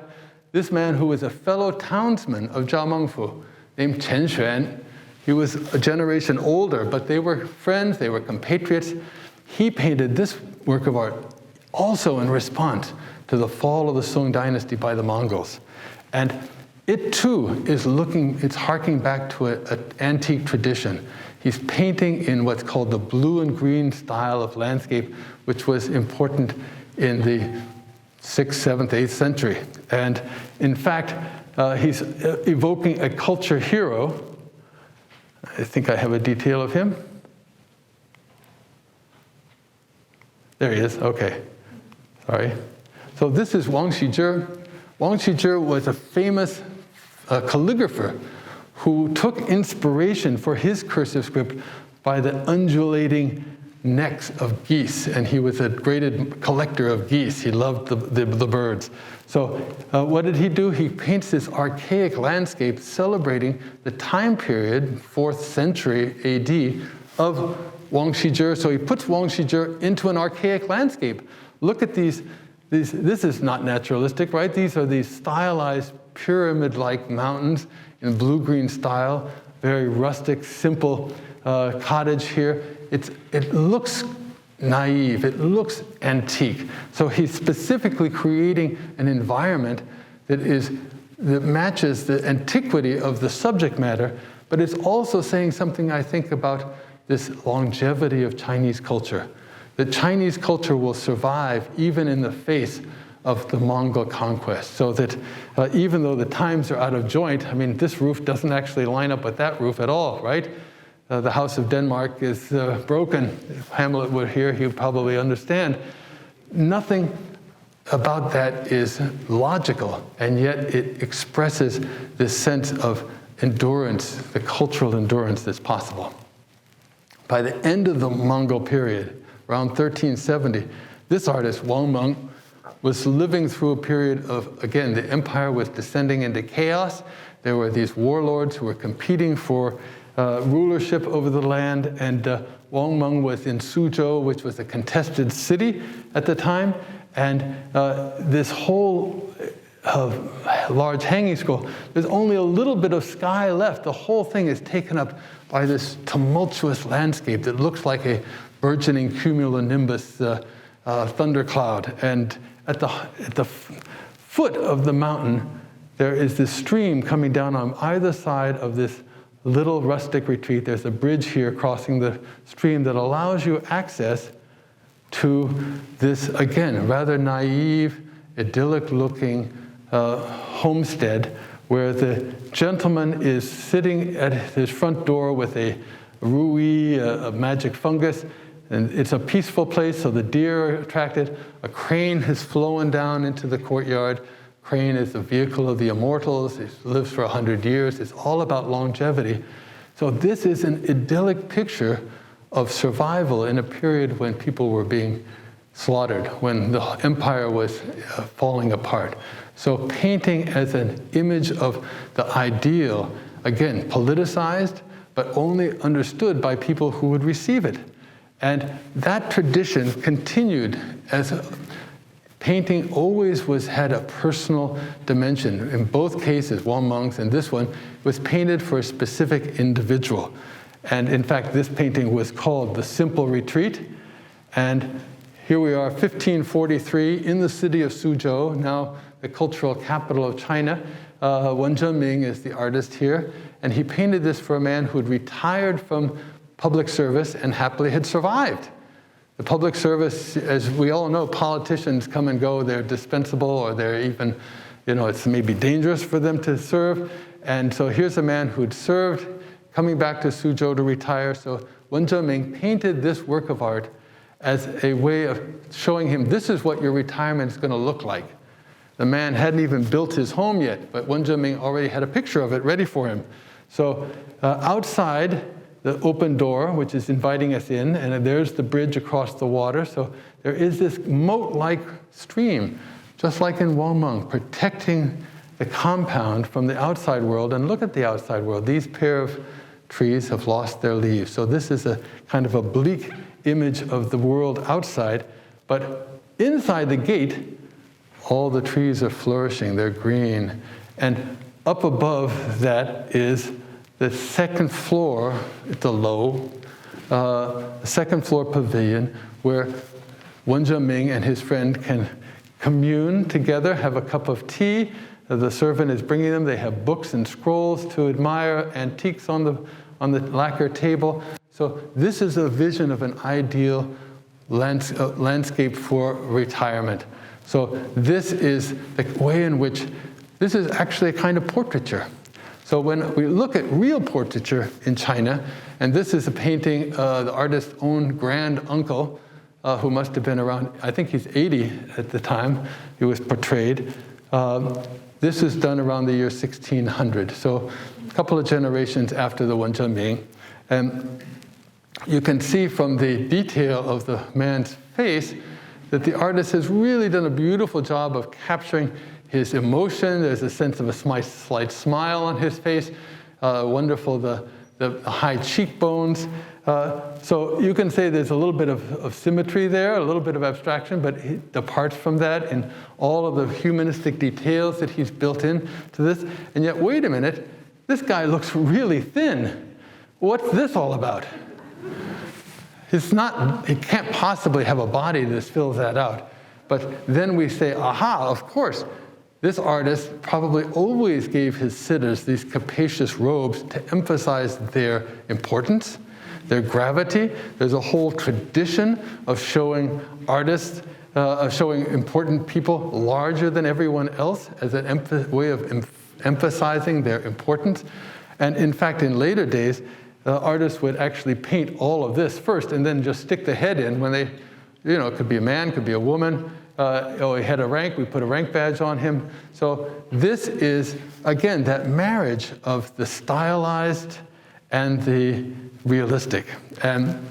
this man who was a fellow townsman of Zhao Mingfu, named Chen Xuan, he was a generation older, but they were friends, they were compatriots. He painted this work of art also in response to the fall of the Song dynasty by the Mongols. And it too is it's harking back to an antique tradition. He's painting in what's called the blue and green style of landscape, which was important in the 6th, 7th, 8th century. And in fact, he's evoking a culture hero. I think I have a detail of him. There he is, okay. Sorry. So this is Wang Xizhi. Wang Qizhi was a famous calligrapher who took inspiration for his cursive script by the undulating necks of geese, and he was a great collector of geese. He loved the birds. So what did he do? He paints this archaic landscape celebrating the time period, 4th century AD, of Wang Qizhi. So he puts Wang Qizhi into an archaic landscape. Look at these, this is not naturalistic, right? These are these stylized pyramid-like mountains in blue-green style, very rustic, simple cottage here. It looks naive, it looks antique. So he's specifically creating an environment that matches the antiquity of the subject matter, but it's also saying something, I think, about this longevity of Chinese culture. That Chinese culture will survive even in the face of the Mongol conquest. So that even though the times are out of joint, I mean, this roof doesn't actually line up with that roof at all, right? The House of Denmark is broken. If Hamlet were here, he would probably understand. Nothing about that is logical, and yet it expresses this sense of endurance, the cultural endurance that's possible. By the end of the Mongol period, around 1370, this artist, Wang Meng, was living through a period of, again, the empire was descending into chaos. There were these warlords who were competing for rulership over the land, and Wang Meng was in Suzhou, which was a contested city at the time, and this whole large hanging scroll, there's only a little bit of sky left. The whole thing is taken up by this tumultuous landscape that looks like a burgeoning cumulonimbus thundercloud. And at the foot of the mountain, there is this stream coming down on either side of this little rustic retreat. There's a bridge here crossing the stream that allows you access to this, again, rather naive, idyllic-looking homestead where the gentleman is sitting at his front door with a rui, a magic fungus, and it's a peaceful place, so the deer are attracted. A crane has flown down into the courtyard. Crane is the vehicle of the immortals. It lives for 100 years. It's all about longevity. So this is an idyllic picture of survival in a period when people were being slaughtered, when the empire was falling apart. So painting as an image of the ideal, again, politicized, but only understood by people who would receive it. And that tradition continued as painting always had a personal dimension. In both cases, Wang Meng's and this one, was painted for a specific individual. And in fact, this painting was called The Simple Retreat. And here we are, 1543, in the city of Suzhou, now the cultural capital of China. Wen Zhenming is the artist here. And he painted this for a man who had retired from public service and happily had survived. The public service, as we all know, politicians come and go. They're dispensable, or they're even, it's maybe dangerous for them to serve. And so here's a man who'd served, coming back to Suzhou to retire. So Wen Zhenming painted this work of art as a way of showing him, this is what your retirement is going to look like. The man hadn't even built his home yet, but Wen Zhenming already had a picture of it ready for him. So outside, the open door, which is inviting us in, and there's the bridge across the water. So there is this moat-like stream, just like in Wang Meng, protecting the compound from the outside world. And look at the outside world. These pair of trees have lost their leaves. So this is a kind of a bleak image of the world outside. But inside the gate, all the trees are flourishing. They're green. And up above that is the second floor, it's a low, second floor pavilion where Wen Zhenming and his friend can commune together, have a cup of tea. The servant is bringing them. They have books and scrolls to admire, antiques on the lacquer table. So this is a vision of an ideal landscape for retirement. So this is the way in which, this is actually a kind of portraiture. So when we look at real portraiture in China, and this is a painting, the artist's own grand uncle, who must have been around, I think he's 80 at the time he was portrayed. This was done around the year 1600, so a couple of generations after the Wen Zhenming. And you can see from the detail of the man's face that the artist has really done a beautiful job of capturing his emotion. There's a sense of a slight smile on his face. Wonderful, the high cheekbones. So you can say there's a little bit of symmetry there, a little bit of abstraction, but it departs from that in all of the humanistic details that he's built in to this. And yet, wait a minute, this guy looks really thin. What's this all about? He can't possibly have a body that fills that out. But then we say, aha, of course, this artist probably always gave his sitters these capacious robes to emphasize their importance, their gravity. There's a whole tradition of showing artists, of showing important people larger than everyone else as a way of emphasizing their importance. And in fact, in later days, artists would actually paint all of this first and then just stick the head in when they, it could be a man, could be a woman. He had a rank, we put a rank badge on him. So this is, again, that marriage of the stylized and the realistic. And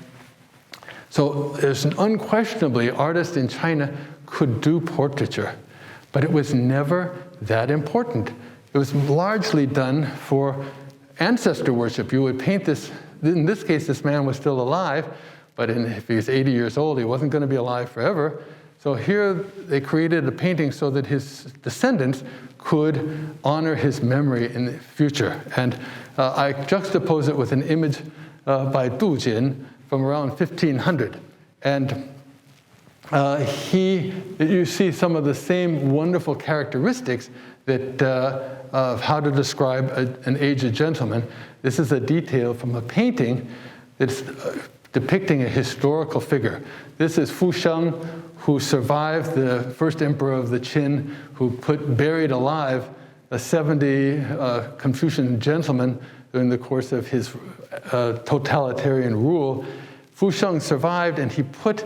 so there's unquestionably, artists in China could do portraiture, but it was never that important. It was largely done for ancestor worship. You would paint this, in this case, this man was still alive, but if he was 80 years old, he wasn't going to be alive forever. So here they created a painting so that his descendants could honor his memory in the future. And I juxtapose it with an image by Du Jin from around 1500. And you see some of the same wonderful characteristics that of how to describe an aged gentleman. This is a detail from a painting that's depicting a historical figure. This is Fu Sheng, who survived the first emperor of the Qin, who buried alive 70 Confucian gentlemen during the course of his totalitarian rule. Fu Sheng survived, and he put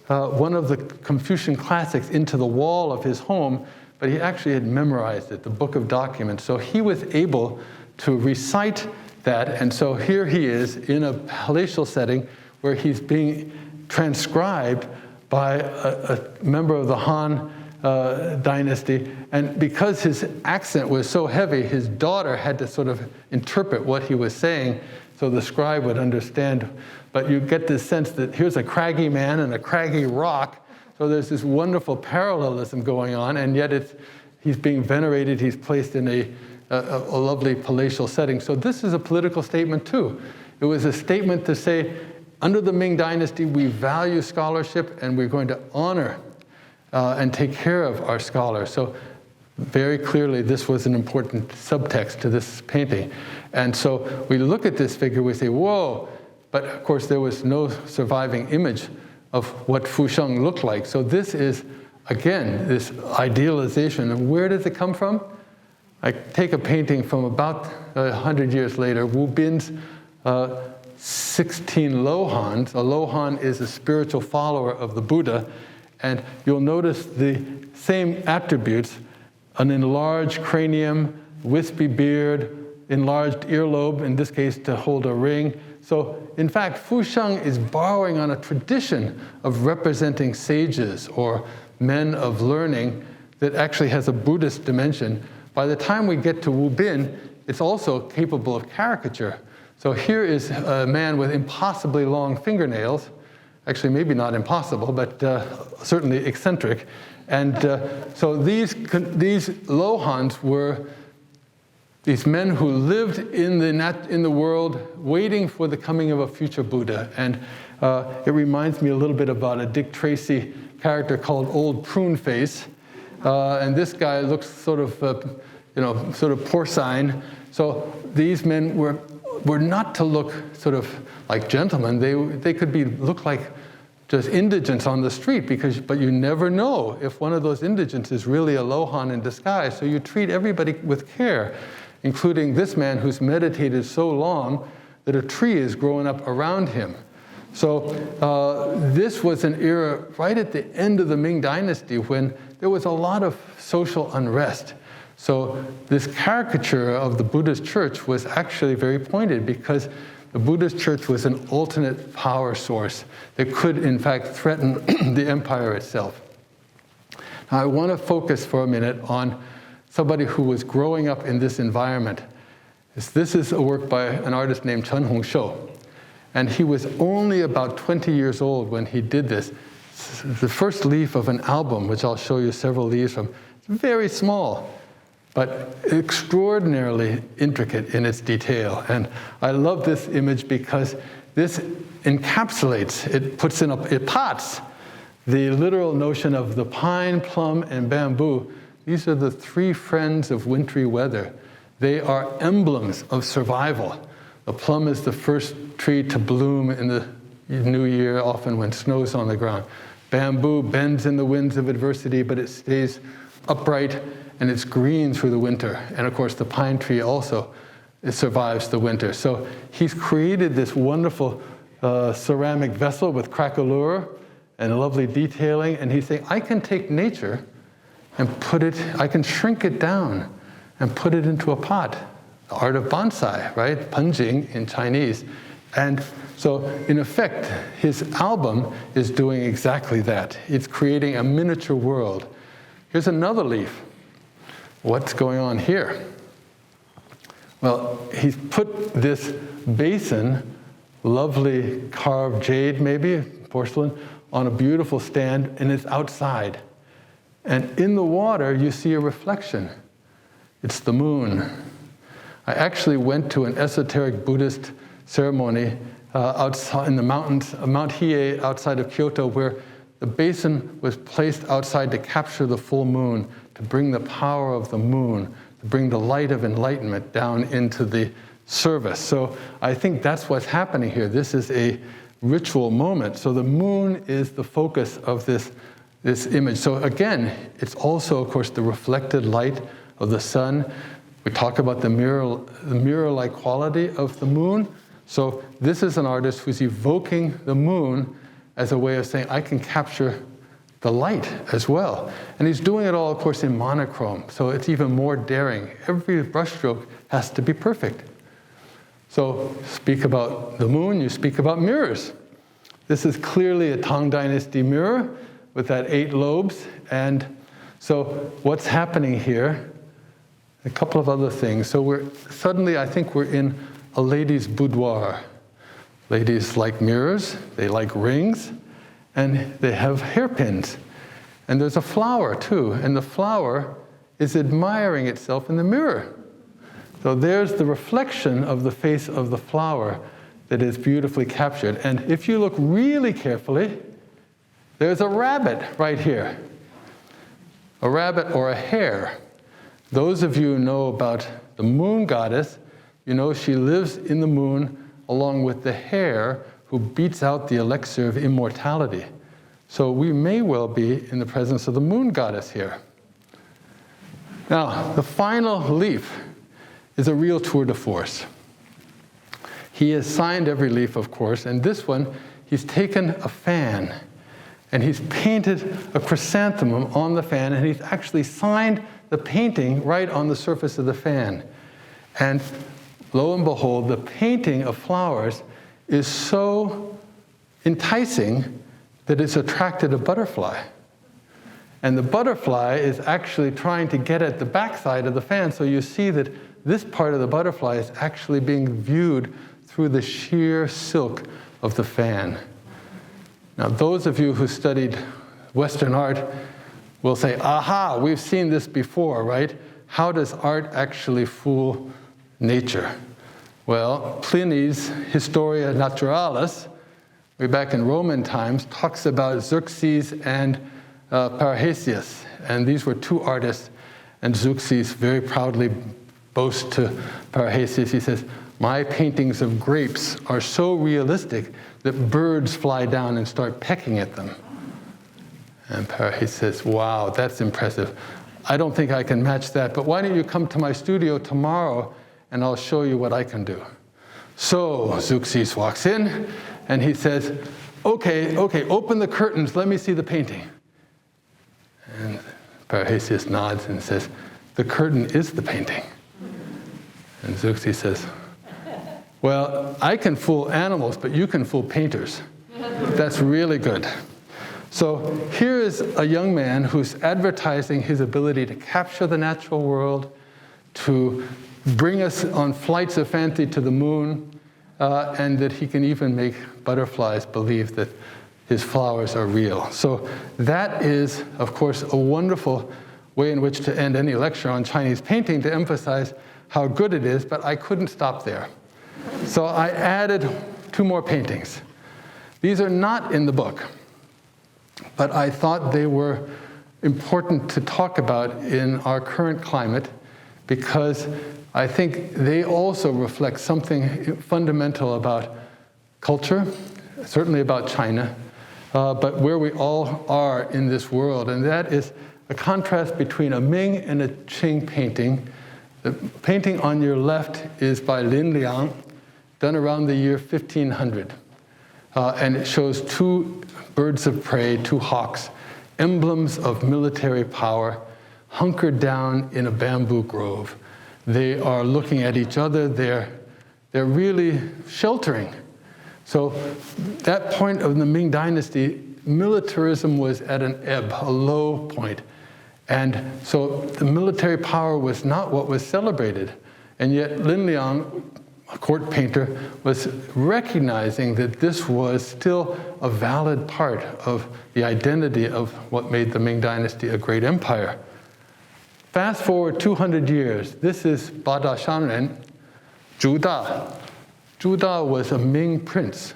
one of the Confucian classics into the wall of his home, but he actually had memorized it, the Book of Documents. So he was able to recite that, and so here he is in a palatial setting where he's being transcribed by a member of the Han dynasty. And because his accent was so heavy, his daughter had to sort of interpret what he was saying so the scribe would understand. But you get this sense that here's a craggy man and a craggy rock. So there's this wonderful parallelism going on, and yet he's being venerated. He's placed in a lovely palatial setting. So this is a political statement too. It was a statement to say, under the Ming Dynasty, we value scholarship, and we're going to honor and take care of our scholars. So very clearly, this was an important subtext to this painting. And so we look at this figure, we say, whoa, but of course there was no surviving image of what Fu Sheng looked like. So this is, again, this idealization. And where does it come from? I take a painting from about 100 years later, Wu Bin's 16 lohans. A lohan is a spiritual follower of the Buddha. And you'll notice the same attributes, an enlarged cranium, wispy beard, enlarged earlobe, in this case to hold a ring. So in fact, Fu Sheng is borrowing on a tradition of representing sages or men of learning that actually has a Buddhist dimension. By the time we get to Wu Bin, it's also capable of caricature. So here is a man with impossibly long fingernails. Actually, maybe not impossible, but certainly eccentric. And so these lohans were these men who lived in the world waiting for the coming of a future Buddha. And it reminds me a little bit about a Dick Tracy character called Old Prune Face. And this guy looks sort of porcine. So these men were not to look sort of like gentlemen. They could look like just indigents on the street, but you never know if one of those indigents is really a lohan in disguise. So you treat everybody with care, including this man who's meditated so long that a tree is growing up around him. So this was an era right at the end of the Ming Dynasty when there was a lot of social unrest. So this caricature of the Buddhist church was actually very pointed because the Buddhist church was an alternate power source that could, in fact, threaten the empire itself. Now, I want to focus for a minute on somebody who was growing up in this environment. This is a work by an artist named Chen Hongshou. And he was only about 20 years old when he did this. The first leaf of an album, which I'll show you several leaves from. It's very small, but extraordinarily intricate in its detail. And I love this image because this encapsulates, it pots the literal notion of the pine, plum, and bamboo. These are the three friends of wintry weather. They are emblems of survival. The plum is the first tree to bloom in the new year, often when snow's on the ground. Bamboo bends in the winds of adversity, but it stays upright and it's green through the winter. And of course, the pine tree also, it survives the winter. So he's created this wonderful ceramic vessel with craquelure and lovely detailing. And he's saying, I can take nature and I can shrink it down and put it into a pot. The art of bonsai, right? Penjing in Chinese. And so, in effect, his album is doing exactly that. It's creating a miniature world. Here's another leaf. What's going on here? Well, he's put this basin, lovely carved jade maybe, porcelain, on a beautiful stand, and it's outside. And in the water, you see a reflection. It's the moon. I actually went to an esoteric Buddhist ceremony outside in the mountains, Mount Hiei outside of Kyoto, where the basin was placed outside to capture the full moon, to bring the power of the moon, to bring the light of enlightenment down into the service. So I think that's what's happening here. This is a ritual moment. So the moon is the focus of this image. So again, it's also, of course, the reflected light of the sun. We talk about the mirror-like quality of the moon. So this is an artist who's evoking the moon as a way of saying, I can capture the light as well. And he's doing it all, of course, in monochrome. So it's even more daring. Every brushstroke has to be perfect. So speak about the moon, you speak about mirrors. This is clearly a Tang Dynasty mirror with that 8 lobes. And so what's happening here? A couple of other things. So suddenly I think we're in a lady's boudoir. Ladies like mirrors, they like rings, and they have hairpins. And there's a flower too, and the flower is admiring itself in the mirror. So there's the reflection of the face of the flower that is beautifully captured. And if you look really carefully, there's a rabbit right here. A rabbit or a hare. Those of you who know about the moon goddess, you know she lives in the moon along with the hare who beats out the elixir of immortality. So we may well be in the presence of the moon goddess here. Now, the final leaf is a real tour de force. He has signed every leaf, of course, and this one, he's taken a fan and he's painted a chrysanthemum on the fan, and he's actually signed the painting right on the surface of the fan. And lo and behold, the painting of flowers is so enticing that it's attracted a butterfly. And the butterfly is actually trying to get at the backside of the fan, so you see that this part of the butterfly is actually being viewed through the sheer silk of the fan. Now, those of you who studied Western art will say, aha, we've seen this before, right? How does art actually fool nature? Well, Pliny's Historia Naturalis, way back in Roman times, talks about Xerxes and Parrhasius. And these were 2 artists, and Xerxes very proudly boasts to Parrhasius, he says, my paintings of grapes are so realistic that birds fly down and start pecking at them. And Parrhasius says, wow, that's impressive. I don't think I can match that, but why don't you come to my studio tomorrow and I'll show you what I can do. So Xerxes walks in and he says, okay, open the curtains, let me see the painting. And Parrhasius nods and says, the curtain is the painting. And Zeuxis says, well, I can fool animals, but you can fool painters. That's really good. So here is a young man who's advertising his ability to capture the natural world, to bring us on flights of fancy to the moon, and that he can even make butterflies believe that his flowers are real. So that is, of course, a wonderful way in which to end any lecture on Chinese painting, to emphasize how good it is, but I couldn't stop there. So I added 2 more paintings. These are not in the book, but I thought they were important to talk about in our current climate, because I think they also reflect something fundamental about culture, certainly about China, but where we all are in this world. And that is a contrast between a Ming and a Qing painting. The painting on your left is by Lin Liang, done around the year 1500. And it shows 2 birds of prey, 2 hawks, emblems of military power, hunkered down in a bamboo grove. They are looking at each other. They're really sheltering. So that point of the Ming Dynasty, militarism was at an ebb, a low point. And so the military power was not what was celebrated. And yet Lin Liang, a court painter, was recognizing that this was still a valid part of the identity of what made the Ming Dynasty a great empire. Fast forward 200 years, this is Bada Shanren, Zhu Da. Zhu Da was a Ming prince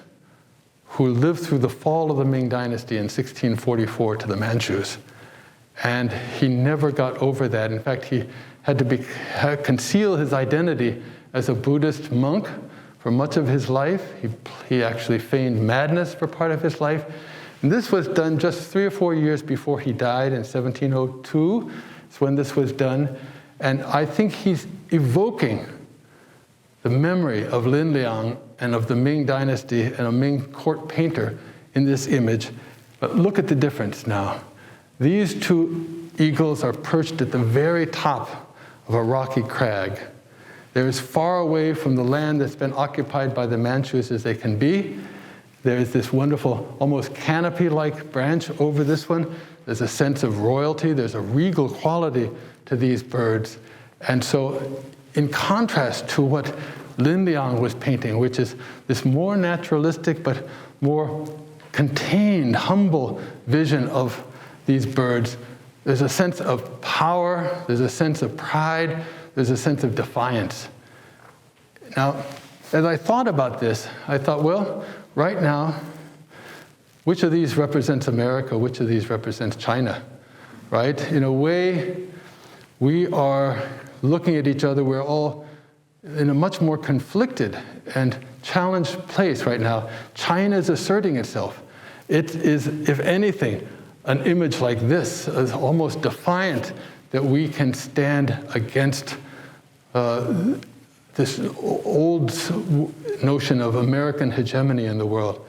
who lived through the fall of the Ming Dynasty in 1644 to the Manchus. And he never got over that. In fact, he had to conceal his identity as a Buddhist monk for much of his life. He actually feigned madness for part of his life. And this was done just 3 or 4 years before he died in 1702. It's when this was done. And I think he's evoking the memory of Lin Liang and of the Ming Dynasty and a Ming court painter in this image. But look at the difference now. These 2 eagles are perched at the very top of a rocky crag. They're as far away from the land that's been occupied by the Manchus as they can be. There's this wonderful, almost canopy-like branch over this one. There's a sense of royalty. There's a regal quality to these birds. And so in contrast to what Lin Liang was painting, which is this more naturalistic but more contained, humble vision of these birds, there's a sense of power, there's a sense of pride, there's a sense of defiance. Now, as I thought about this, I thought, well, right now, which of these represents America? Which of these represents China? Right? In a way, we are looking at each other. We're all in a much more conflicted and challenged place right now. China is asserting itself. It is, if anything, an image like this, is almost defiant that we can stand against this old notion of American hegemony in the world.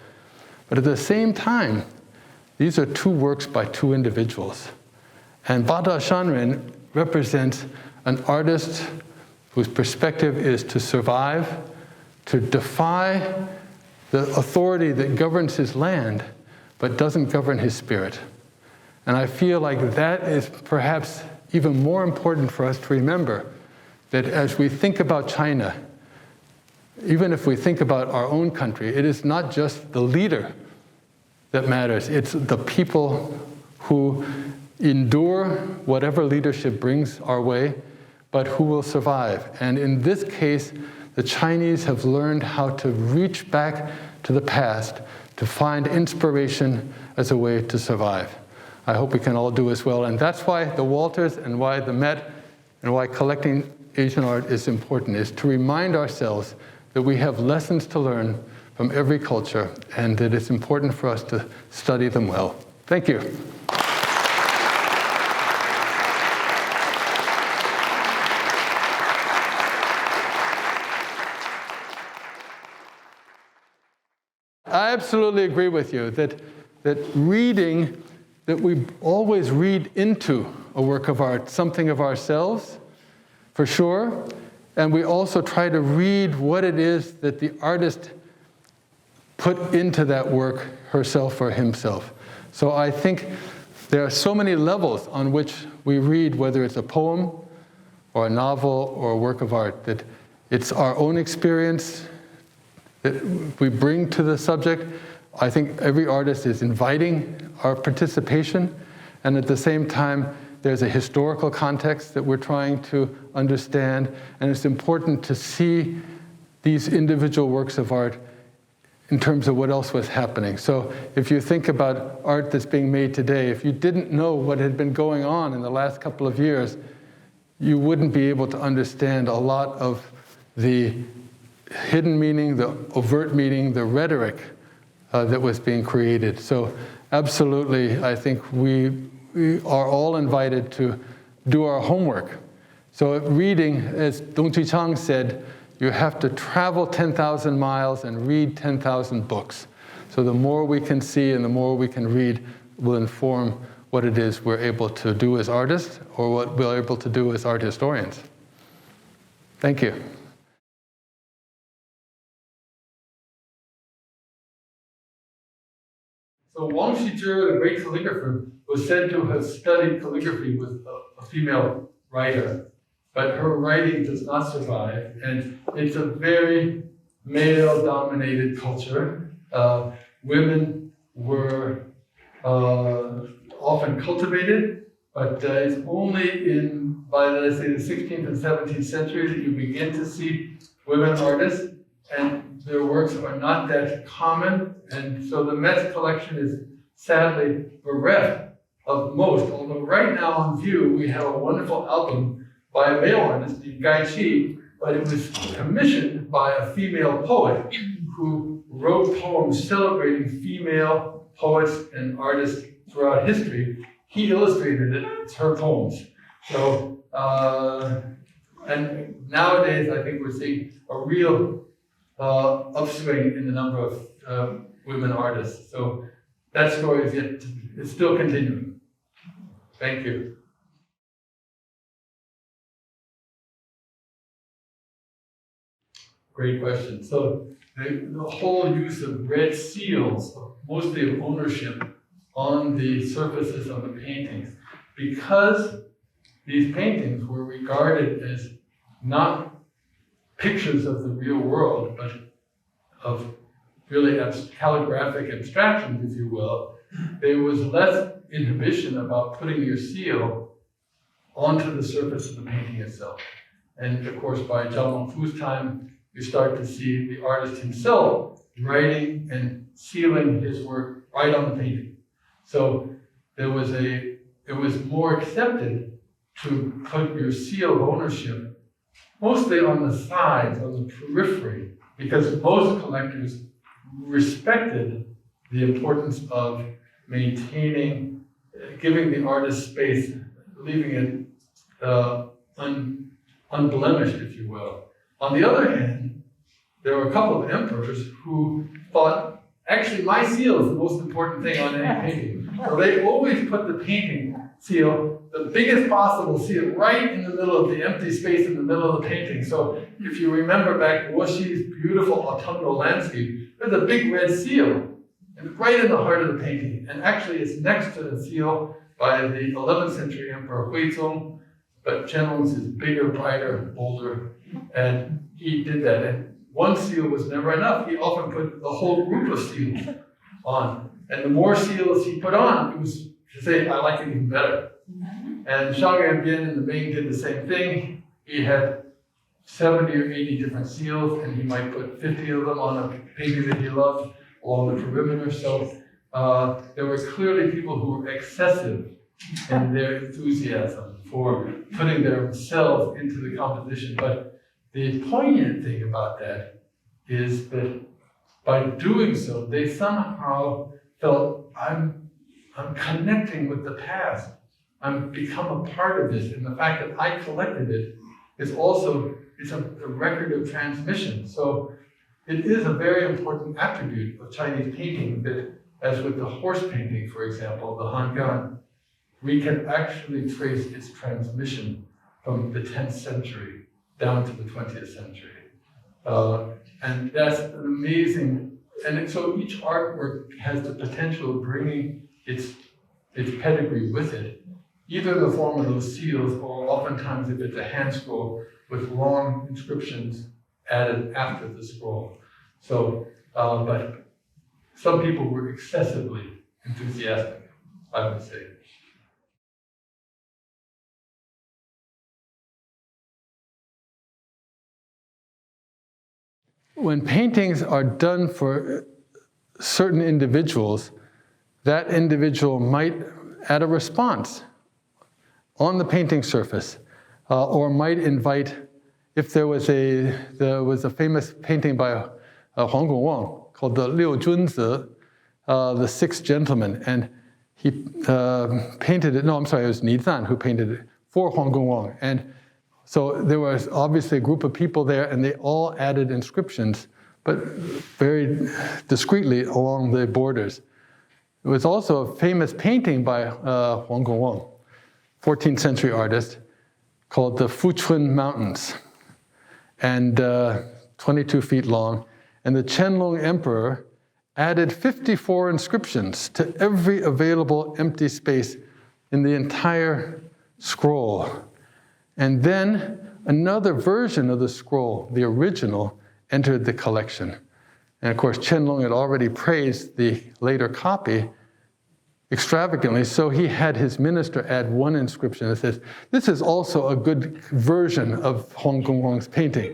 But at the same time, these are 2 works by 2 individuals. And Bada Shanren represents an artist whose perspective is to survive, to defy the authority that governs his land, but doesn't govern his spirit. And I feel like that is perhaps even more important for us to remember, that as we think about China, even if we think about our own country, it is not just the leader that matters. It's the people who endure whatever leadership brings our way, but who will survive. And in this case, the Chinese have learned how to reach back to the past to find inspiration as a way to survive. I hope we can all do as well. And that's why the Walters and why the Met and why collecting Asian art is important, is to remind ourselves that we have lessons to learn from every culture and that it's important for us to study them well. Thank you. I absolutely agree with you that reading, that we always read into a work of art something of ourselves, for sure. And we also try to read what it is that the artist put into that work, herself or himself. So I think there are so many levels on which we read, whether it's a poem or a novel or a work of art, that it's our own experience that we bring to the subject. I think every artist is inviting our participation, and at the same time, there's a historical context that we're trying to understand, and it's important to see these individual works of art in terms of what else was happening. So if you think about art that's being made today, if you didn't know what had been going on in the last couple of years, you wouldn't be able to understand a lot of the hidden meaning, the overt meaning, the rhetoric that was being created. So absolutely, I think we are all invited to do our homework. So reading, as Dong Cui Chang said, you have to travel 10,000 miles and read 10,000 books. So the more we can see and the more we can read will inform what it is we're able to do as artists or what we're able to do as art historians. Thank you. So Wang Shizhi, the great calligrapher, was said to have studied calligraphy with a female writer, but her writing does not survive, and it's a very male-dominated culture. Women were often cultivated, but it's only by, let's say, the 16th and 17th century that you begin to see women artists, and their works are not that common, and so the Met's collection is sadly bereft of most, although right now on view we have a wonderful album by a male artist named Gai Qi, but it was commissioned by a female poet who wrote poems celebrating female poets and artists throughout history. He illustrated it, it's her poems. So, and nowadays I think we're seeing a real upswing in the number of women artists. So that story is still continuing. Thank you. Great question. So the whole use of red seals, mostly of ownership, on the surfaces of the paintings, because these paintings were regarded as not pictures of the real world, but of really calligraphic abstractions, if you will, there was less inhibition about putting your seal onto the surface of the painting itself. And of course, by Zhao Mingfu's time, you start to see the artist himself writing and sealing his work right on the painting. So it was more accepted to put your seal of ownership mostly on the sides, on the periphery, because most collectors respected the importance of maintaining, giving the artist space, leaving it unblemished, if you will. On the other hand, there were a couple of emperors who thought, actually, my seal is the most important thing on any painting. So they always put the painting seal, the biggest possible seal, right in the middle of the empty space in the middle of the painting. So if you remember back Woxi's beautiful autumnal landscape, there's a big red seal and right in the heart of the painting. And actually it's next to the seal by the 11th century Emperor Huizong, but Qianlong's is bigger, brighter, bolder, and he did that. And one seal was never enough. He often put a whole group of seals on. And the more seals he put on, it was to say, I like it even better. And Shang Yanbian in the Ming did the same thing. He had 70 or 80 different seals, and he might put 50 of them on a painting that he loved along the perimeter. So there were clearly people who were excessive in their enthusiasm for putting themselves into the composition. But the poignant thing about that is that by doing so, they somehow felt, I'm connecting with the past. I'm become a part of this. And the fact that I collected it is also, it's a record of transmission. So it is a very important attribute of Chinese painting that, as with the horse painting, for example, the Han, we can actually trace its transmission from the 10th century down to the 20th century. And that's an amazing, and so each artwork has the potential of bringing its pedigree with it, either in the form of those seals, or oftentimes if it's a hand scroll with long inscriptions added after the scroll. So, but some people were excessively enthusiastic, I would say. When paintings are done for certain individuals, that individual might add a response on the painting surface, or might invite, if there was a famous painting by Huang Gongwang called the Liu Junzi, the Sixth Gentleman, and he painted it, no, I'm sorry, it was Ni Zan who painted it for Huang Gongwang. And so there was obviously a group of people there, and they all added inscriptions, but very discreetly along the borders. It was also a famous painting by Huang Gongwang, 14th century artist, called the Fuchun Mountains, and 22 feet long. And the Qianlong Emperor added 54 inscriptions to every available empty space in the entire scroll. And then another version of the scroll, the original, entered the collection. And of course, Qianlong had already praised the later copy extravagantly, so he had his minister add one inscription that says, "This is also a good version of Huang Gongwang's painting."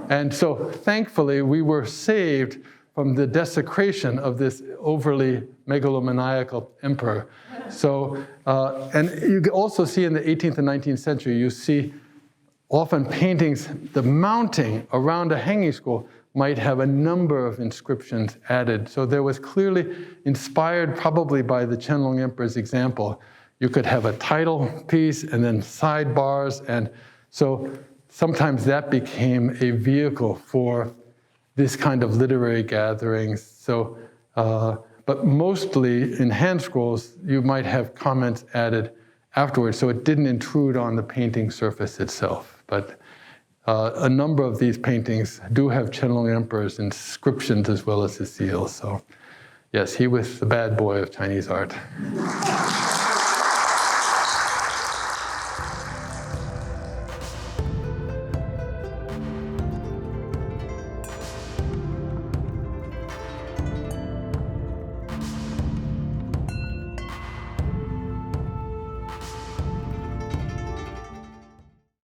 And so thankfully, we were saved from the desecration of this overly megalomaniacal emperor. So, and you can also see in the 18th and 19th century, you see often paintings, the mounting around a hanging scroll might have a number of inscriptions added. So there was clearly inspired probably by the Qianlong Emperor's example. You could have a title piece and then sidebars, and so sometimes that became a vehicle for this kind of literary gatherings. So, but mostly in hand scrolls, you might have comments added afterwards, so it didn't intrude on the painting surface itself. But a number of these paintings do have Qianlong Emperor's inscriptions as well as his seals. So yes, he was the bad boy of Chinese art.